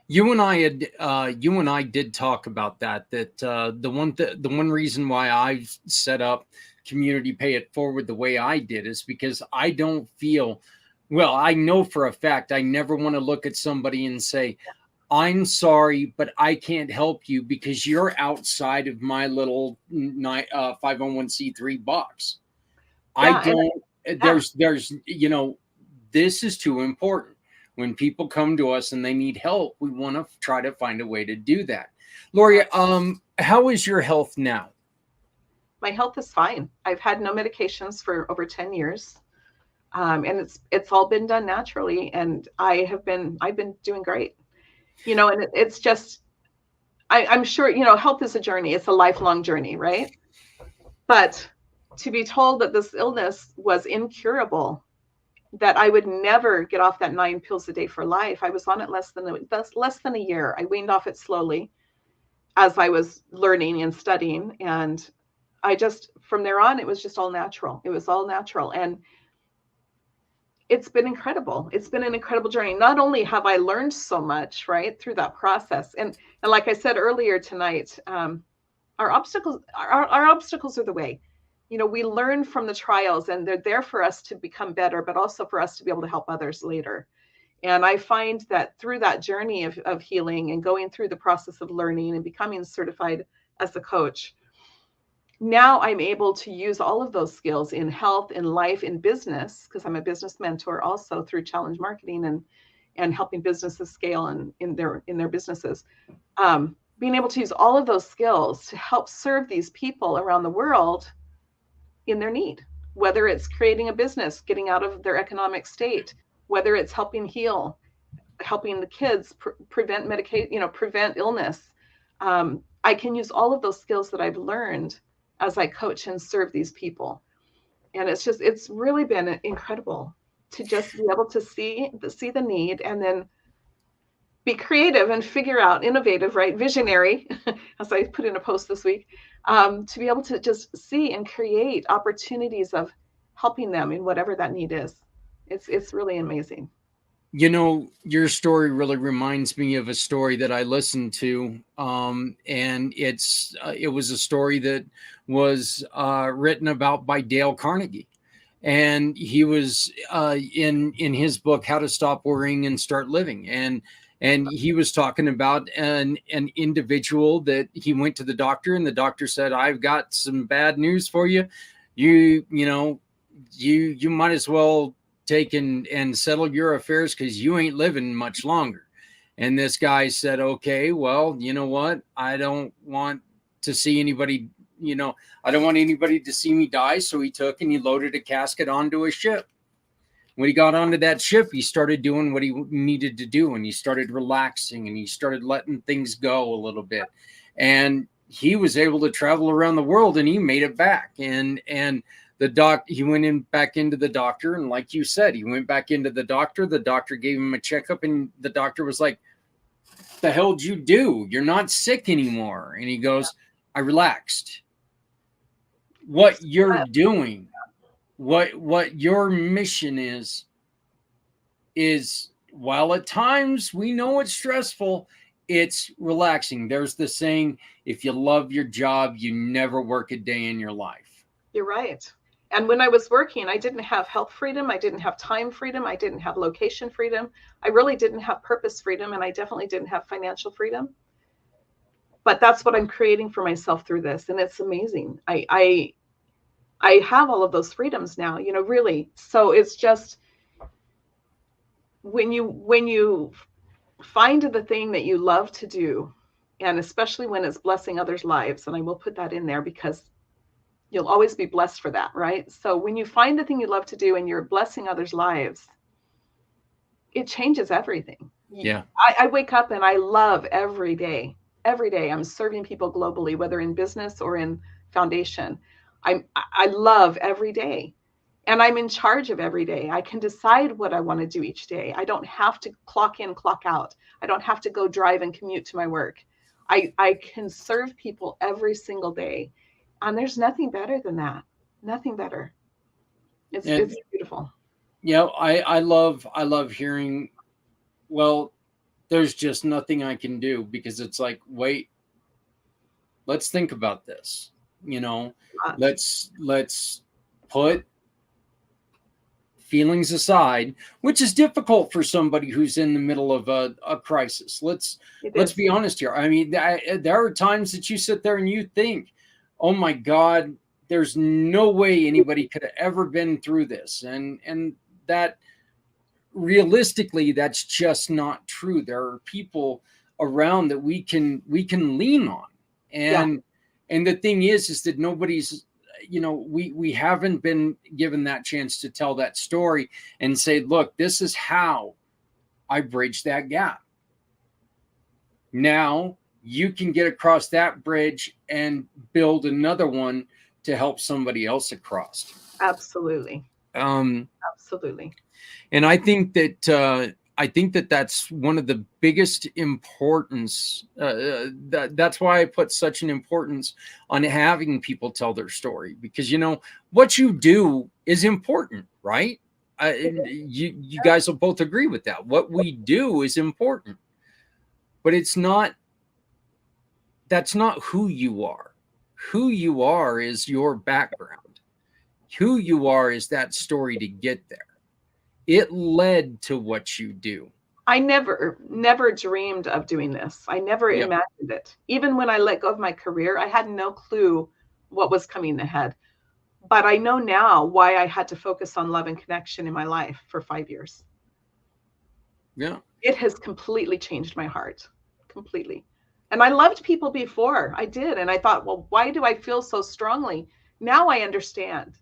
You and I did talk about that the one reason why I set up Community Pay It Forward the way I did is because I don't feel, well, I know for a fact, I never want to look at somebody and say, I'm sorry, but I can't help you because you're outside of my little 501c3 box. I don't, there's, you know, this is too important. When people come to us and they need help, we want to try to find a way to do that. Lori, how is your health now? My health is fine. I've had no medications for over 10 years. And it's all been done naturally. And I've been doing great, you know, and it's just, I'm sure, you know, health is a journey. It's a lifelong journey, right? But to be told that this illness was incurable, that I would never get off that 9 pills a day for life. I was on it less than a year. I weaned off it slowly as I was learning and studying. And I just, from there on, it was just all natural. It was all natural. And it's been incredible. It's been an incredible journey. Not only have I learned so much, right, through that process. And like I said earlier tonight, our obstacles are the way. You know, we learn from the trials, and they're there for us to become better, but also for us to be able to help others later. And I find that through that journey of healing and going through the process of learning and becoming certified as a coach, now I'm able to use all of those skills in health, in life, in business, because I'm a business mentor also through challenge marketing and helping businesses scale in their businesses. Being able to use all of those skills to help serve these people around the world in their need, whether it's creating a business, getting out of their economic state, whether it's helping heal, helping the kids prevent illness. I can use all of those skills that I've learned as I coach and serve these people. And it's really been incredible to just be able to see the need and then be creative and figure out, innovative, right? Visionary, as I put in a post this week, to be able to just see and create opportunities of helping them in whatever that need is. It's really amazing. You know, your story really reminds me of a story that I listened to, and it was a story that was written about by Dale Carnegie, and he was in his book How to Stop Worrying and Start Living, and he was talking about an individual that he went to the doctor, and the doctor said, "I've got some bad news for you. You might as well take and settle your affairs because you ain't living much longer." And this guy said, "Okay, well, you know what? I don't want to see anybody, I don't want anybody to see me die." So he took and he loaded a casket onto a ship. When he got onto that ship, he started doing what he needed to do, and he started relaxing, and he started letting things go a little bit. And he was able to travel around the world, and he made it back. And he went back into the doctor, and like you said, he went back into the doctor. The doctor gave him a checkup, and the doctor was like, "The hell did you do? You're not sick anymore." And he goes, "I relaxed." What you're doing, what your mission is while at times we know it's stressful, it's relaxing. There's the saying, if you love your job, you never work a day in your life. You're right. And when I was working, I didn't have health freedom. I didn't have time freedom. I didn't have location freedom. I really didn't have purpose freedom. And I definitely didn't have financial freedom. But that's what I'm creating for myself through this. And it's amazing. I have all of those freedoms now, really. So it's just when you find the thing that you love to do, and especially when it's blessing others' lives, and I will put that in there because you'll always be blessed for that, right? So when you find the thing you love to do and you're blessing others' lives, it changes everything. Yeah. I wake up and I love every day. Every day I'm serving people globally, whether in business or in foundation. I love every day, and I'm in charge of every day. I can decide what I want to do each day. I don't have to clock in, clock out. I don't have to go drive and commute to my work. I can serve people every single day. And there's nothing better than that. Nothing better. It's beautiful. Yeah, I love hearing, well, there's just nothing I can do, because it's like, wait, let's think about this. Let's put feelings aside, which is difficult for somebody who's in the middle of a crisis. Let's be honest here. I mean, there are times that you sit there and you think, oh my God, there's no way anybody could have ever been through this. And that realistically, that's just not true. There are people around that we can lean on. And the thing is that nobody's, we haven't been given that chance to tell that story and say, look, this is how I bridged that gap. Now you can get across that bridge and build another one to help somebody else across. Absolutely. Absolutely. And I think that that's one of the biggest importance. That's why I put such an importance on having people tell their story, because what you do is important, right? You guys will both agree with that. What we do is important, but that's not who you are. Who you are is your background. Who you are is that story to get there. It led to what you do. I never dreamed of doing this. I never imagined it. Even when I let go of my career, I had no clue what was coming ahead. But I know now why I had to focus on love and connection in my life for 5 years. Yeah. It has completely changed my heart. Completely. And I loved people before. I did. And I thought, well, why do I feel so strongly? Now I understand,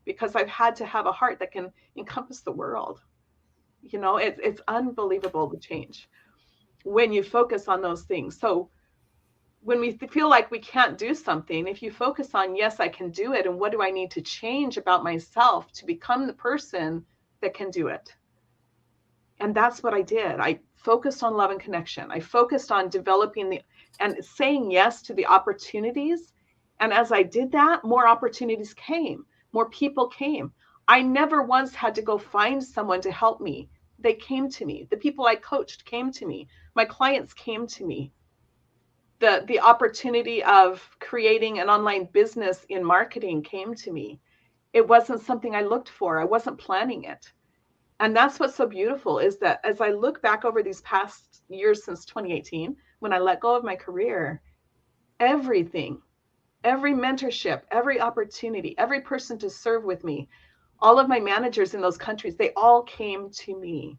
because I've had to have a heart that can encompass the world. It's unbelievable, the change when you focus on those things. So when we feel like we can't do something, if you focus on, yes, I can do it, and what do I need to change about myself to become the person that can do it? And that's what I did. I focused on love and connection. I focused on developing and saying yes to the opportunities. And as I did that, more opportunities came, more people came. I never once had to go find someone to help me. They came to me. The people I coached came to me. My clients came to me. The opportunity of creating an online business in marketing came to me. It wasn't something I looked for. I wasn't planning it. And that's what's so beautiful, is that as I look back over these past years since 2018, when I let go of my career, everything, every mentorship, every opportunity, every person to serve with me, all of my managers in those countries, they all came to me.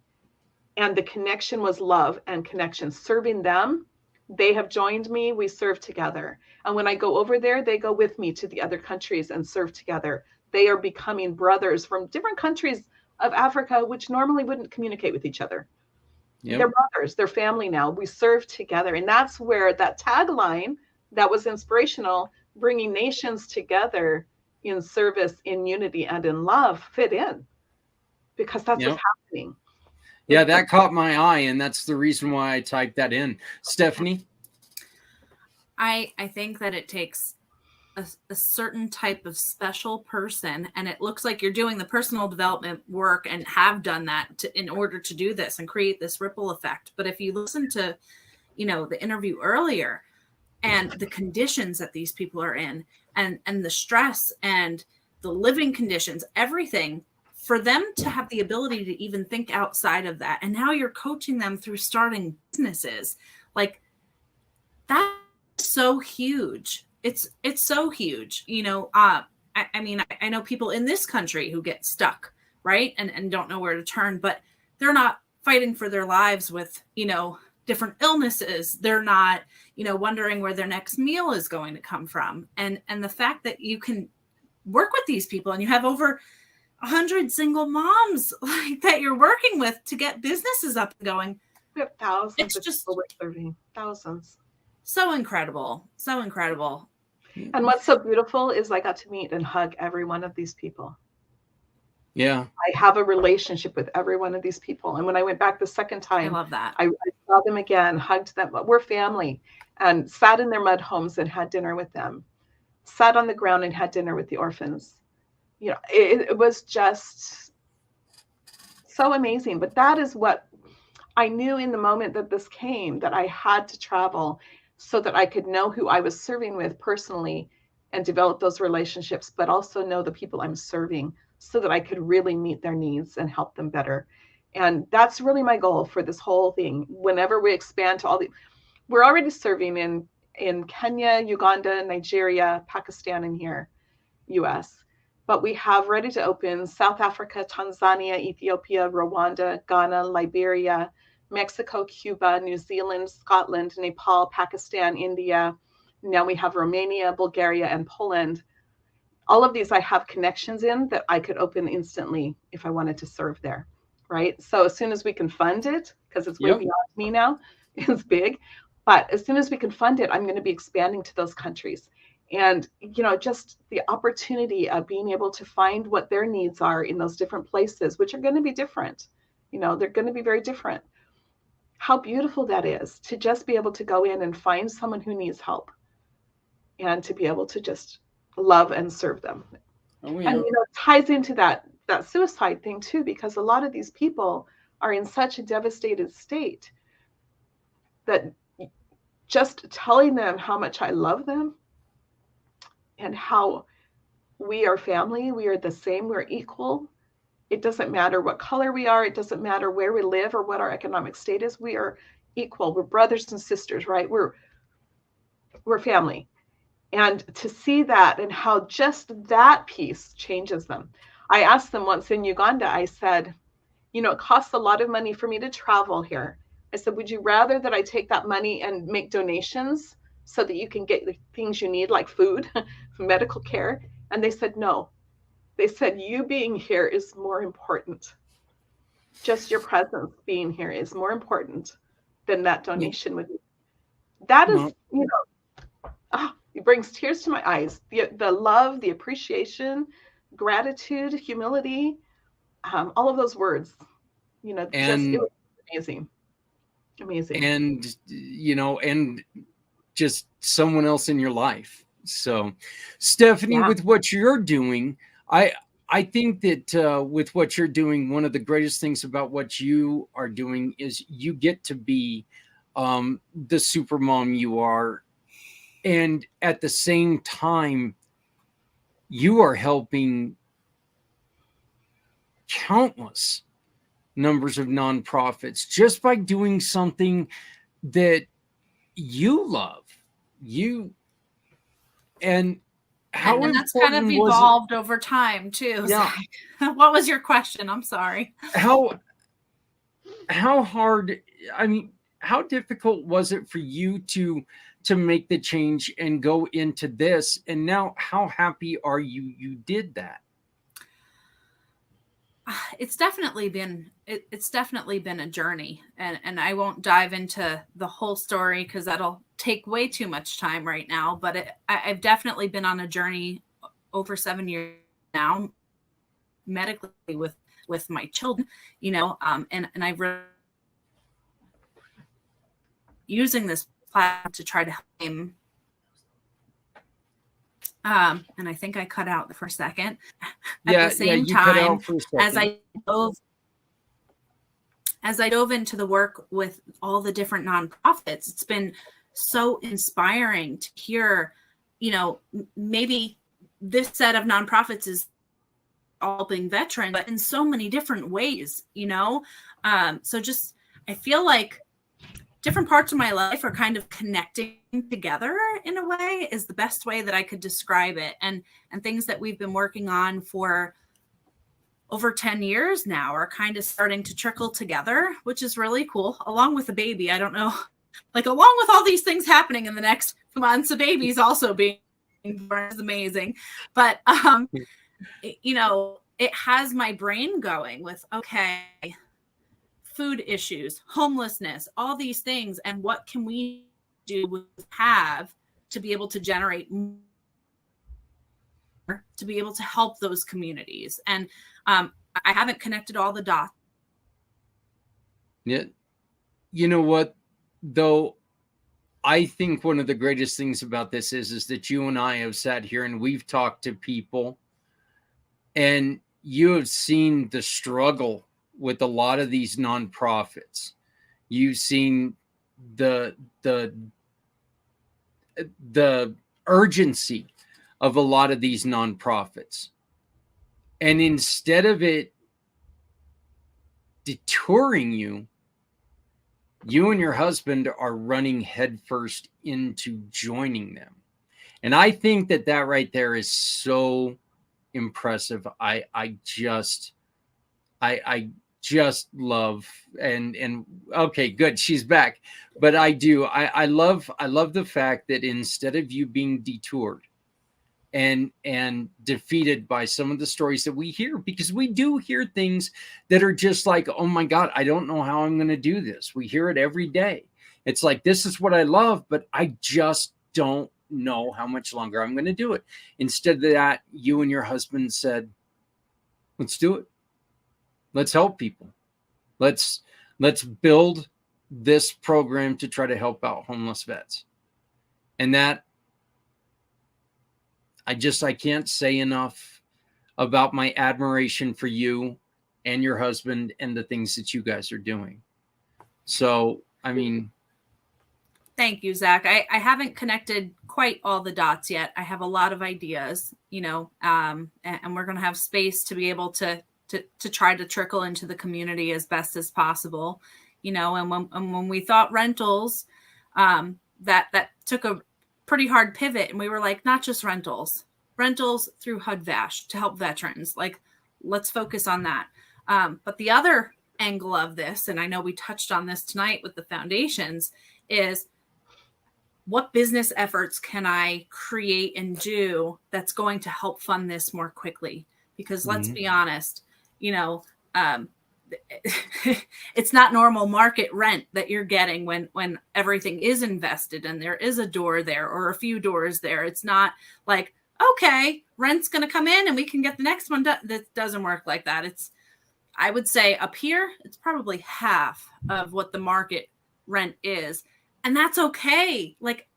And the connection was love and connection. Serving them, they have joined me. We serve together. And when I go over there, they go with me to the other countries and serve together. They are becoming brothers from different countries of Africa, which normally wouldn't communicate with each other. Yep. They're brothers, they're family now. We serve together. And that's where that tagline that was inspirational, bringing nations together in service, in unity, and in love, fit in, because that's what's happening. Yeah, that caught my eye, and that's the reason why I typed that in. Stephanie? I think that it takes a certain type of special person, and it looks like you're doing the personal development work and have done that in order to do this and create this ripple effect. But if you listen to, the interview earlier, and the conditions that these people are in, and the stress and the living conditions, everything, for them to have the ability to even think outside of that. And now you're coaching them through starting businesses. Like, that's so huge. It's so huge. I know people in this country who get stuck, right? And don't know where to turn, but they're not fighting for their lives with, different illnesses. They're not, wondering where their next meal is going to come from. And the fact that you can work with these people, and you have over 100 single moms like that you're working with to get businesses up and going. We have thousands it's of just people we're serving. Thousands. So incredible. So incredible. And what's so beautiful is I got to meet and hug every one of these people. Yeah. I have a relationship with every one of these people. And when I went back the second time, I love that. I saw them again, hugged them. We're family, and sat in their mud homes and had dinner with them. Sat on the ground and had dinner with the orphans. It was just so amazing. But that is what I knew in the moment that this came, that I had to travel so that I could know who I was serving with personally and develop those relationships, but also know the people I'm serving so that I could really meet their needs and help them better. And that's really my goal for this whole thing. Whenever we expand to we're already serving in Kenya, Uganda, Nigeria, Pakistan, and here, US. but we have ready to open South Africa, Tanzania, Ethiopia, Rwanda, Ghana, Liberia, Mexico, Cuba, New Zealand, Scotland, Nepal, Pakistan, India. Now we have Romania, Bulgaria, and Poland. All of these I have connections in that I could open instantly if I wanted to serve there, right? So as soon as we can fund it, because it's way beyond me now, it's big, but as soon as we can fund it, I'm going to be expanding to those countries. And, you know, just the opportunity of being able to find what their needs are in those different places, which are going to be different. You know, they're going to be very different. How beautiful that is to just be able to go in and find someone who needs help and to be able to just love and serve them. And, you know, it ties into that suicide thing too, because a lot of these people are in such a devastated state that just telling them how much I love them and how we are family, we are the same, we're equal. It doesn't matter what color we are. It doesn't matter where we live or what our economic state is. We are equal. We're brothers and sisters, right? We're family. And to see that and how just that piece changes them. I asked them once in Uganda, I said, you know, it costs a lot of money for me to travel here. I said, would you rather that I take that money and make donations so that you can get the things you need, like food, medical care? And they said, no. They said, you being here is more important. Just your presence being here is more important than that donation would be. That is, you know, it brings tears to my eyes. The love, the appreciation, gratitude, humility, all of those words, you know, just, it was amazing. Amazing. And, you know, and just someone else in your life. So, Stephanie, with what you're doing, I think that with what you're doing, one of the greatest things about what you are doing is you get to be the super mom you are. And at the same time, you are helping countless numbers of nonprofits just by doing something that you love. And that's kind of evolved over time too. Yeah. So, what was your question? I'm sorry. How hard, I mean, how difficult was it for you to make the change and go into this? And now how happy are you did that? It's definitely been a journey, and I won't dive into the whole story because that'll take way too much time right now. But I've definitely been on a journey over 7 years now, medically with my children, you know, and I've really using this platform to try to help them. And I think I cut out for a second. At the same time, as I dove into the work with all the different nonprofits, it's been so inspiring to hear, you know, maybe this set of nonprofits is helping veterans, but in so many different ways, you know? So just, I feel like different parts of my life are kind of connecting together in a way is the best way that I could describe it. And things that we've been working on for over 10 years now are kind of starting to trickle together, which is really cool. Along with the baby, I don't know, like along with all these things happening in the next months, the baby's also being born is amazing. But, you know, it has my brain going with, okay, food issues, homelessness, all these things. And what can we do have to be able to generate more, to be able to help those communities? And I haven't connected all the dots. Yeah. You know what, though? I think one of the greatest things about this is that you and I have sat here and we've talked to people and you have seen the struggle with a lot of these nonprofits. You've seen the urgency of a lot of these nonprofits. And instead of it detouring you, you and your husband are running headfirst into joining them. And I think that right there is so impressive. I just love, and okay, good, she's back. But I love the fact that instead of you being detoured and defeated by some of the stories that we hear, because we do hear things that are just like, oh my God, I don't know how I'm going to do this. We hear it every day. It's like, this is what I love, but I just don't know how much longer I'm going to do it. Instead of that, you and your husband said, let's do it. Let's help people. Let's build this program to try to help out homeless vets. And that, I can't say enough about my admiration for you and your husband and the things that you guys are doing. So, I mean, thank you, Zach. I haven't connected quite all the dots yet. I have a lot of ideas, and we're going to have space to be able to try to trickle into the community as best as possible, and when we thought rentals, that took a pretty hard pivot, and we were like, not just rentals through HUD-VASH to help veterans. Like, let's focus on that. But the other angle of this, and I know we touched on this tonight with the foundations, is what business efforts can I create and do that's going to help fund this more quickly? Because let's be honest, it's not normal market rent that you're getting when everything is invested and there is a door there or a few doors there. It's not like, okay, rent's going to come in and we can get the next one done. That doesn't work like that. I would say up here, it's probably half of what the market rent is. And that's okay. Like,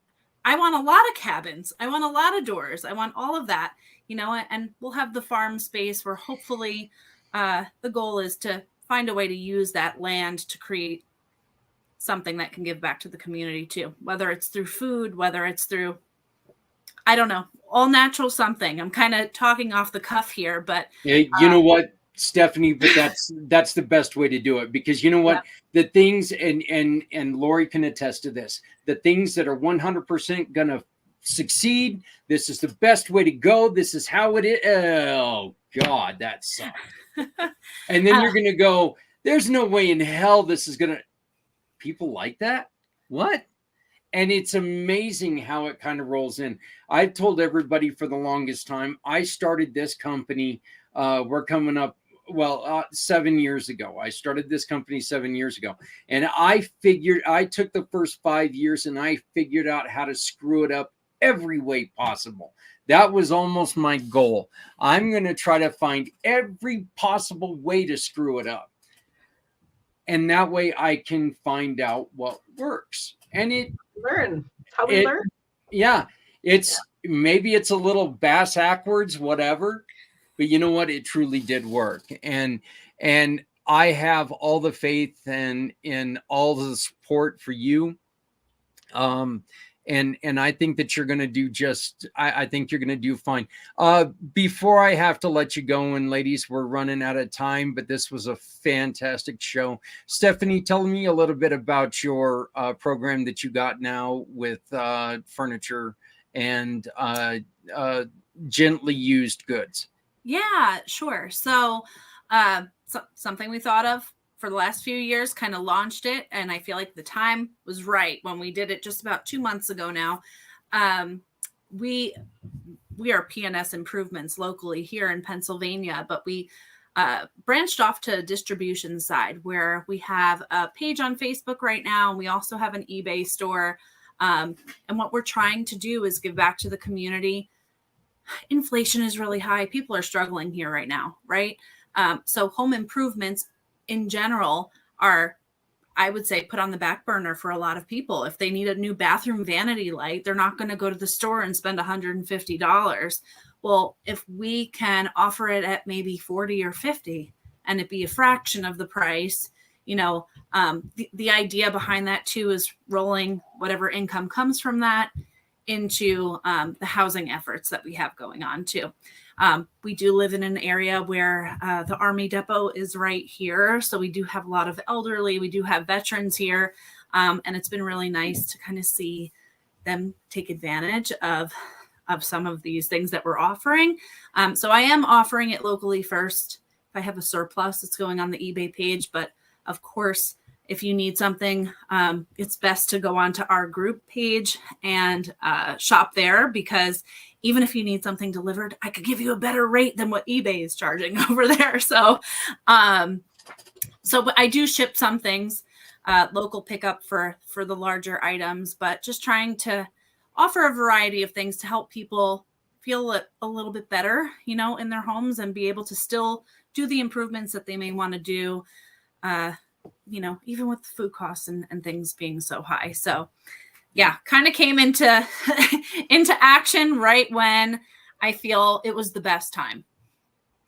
I want a lot of cabins. I want a lot of doors. I want all of that, and we'll have the farm space where hopefully the goal is to find a way to use that land to create something that can give back to the community too, whether it's through food, whether it's through, I don't know, all natural something. I'm kind of talking off the cuff here, but you know what, Stephanie, but that's the best way to do it, because you know what, the things, and Lori can attest to this, the things that are 100% going to succeed, this is the best way to go. This is how it is. Oh God, that sucks. And then you're going to go, there's no way in hell this is going to, people like that. What? And it's amazing how it kind of rolls in. I've told everybody for the longest time, I started this company. We're coming up, 7 years ago. I started this company 7 years ago. And I took the first 5 years and I figured out how to screw it up every way possible. That was almost my goal. I'm going to try to find every possible way to screw it up. And that way I can find out what works. And learn. It's how we learn. Yeah. Maybe it's a little bass backwards, whatever. But you know what? It truly did work. And I have all the faith and in all the support for you. And I think that you're going to do I think you're going to do fine. Before I have to let you go, and ladies, we're running out of time, but this was a fantastic show. Stephanie, tell me a little bit about your program that you got now with furniture and gently used goods. Yeah, sure. So something we thought of for the last few years, kind of launched it. And I feel like the time was right when we did it just about 2 months ago now. We are PNS Improvements locally here in Pennsylvania, but we branched off to a distribution side where we have a page on Facebook right now. And we also have an eBay store. And what we're trying to do is give back to the community. Inflation is really high. People are struggling here right now, right? So home improvements in general are, I would say, put on the back burner for a lot of people. If they need a new bathroom vanity light, they're not going to go to the store and spend $150. Well, if we can offer it at maybe 40 or 50 and it be a fraction of the price, the idea behind that too is rolling whatever income comes from that into the housing efforts that we have going on too. We do live in an area where the Army Depot is right here. So we do have a lot of elderly. We do have veterans here. And it's been really nice to kind of see them take advantage of of some of these things that we're offering. So I am offering it locally first. If I have a surplus, it's going on the eBay page. But of course, if you need something, it's best to go onto our group page and shop there, because even if you need something delivered, I could give you a better rate than what eBay is charging over there. So, but I do ship some things, local pickup for the larger items, but just trying to offer a variety of things to help people feel a little bit better, you know, in their homes, and be able to still do the improvements that they may want to do, you know, even with food costs and things being so high. So yeah, kind of came into into action right when I feel it was the best time.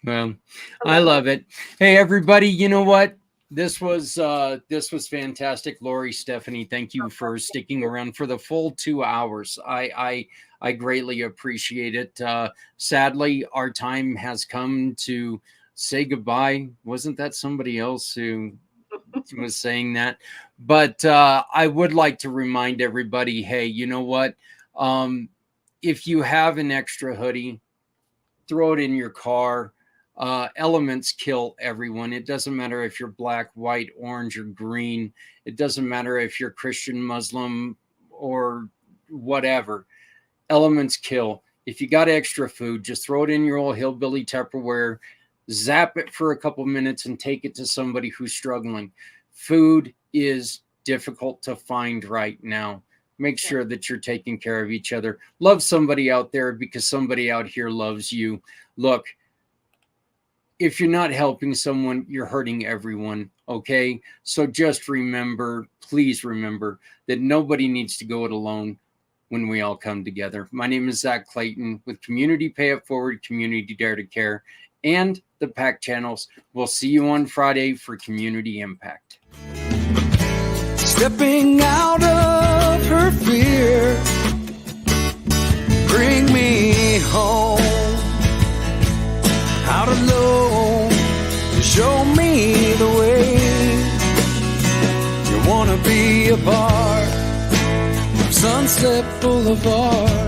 Well, I love it. Hey, everybody, you know what? This was fantastic. Lori, Stephanie, thank you for sticking around for the full 2 hours. I greatly appreciate it. Sadly, our time has come to say goodbye. Wasn't that somebody else who was saying that? But I would like to remind everybody, hey, you know what? If you have an extra hoodie, throw it in your car. Elements kill everyone. It doesn't matter if you're black, white, orange, or green. It doesn't matter if you're Christian, Muslim, or whatever. Elements kill. If you got extra food, just throw it in your old hillbilly Tupperware, zap it for a couple minutes, and take it to somebody who's struggling. Food is difficult to find right now. Make sure that you're taking care of each other. Love somebody out there, because somebody out here loves you. Look, if you're not helping someone, you're hurting everyone, okay? So just remember, please remember, that nobody needs to go it alone when we all come together. My name is Zach Clayton with Community Pay It Forward, Community Dare to Care, and the PACT channels. We'll see you on Friday for Community Impact. Stepping out of her fear, bring me home. Out alone to show me the way. You wanna be a part of Sunset Boulevard.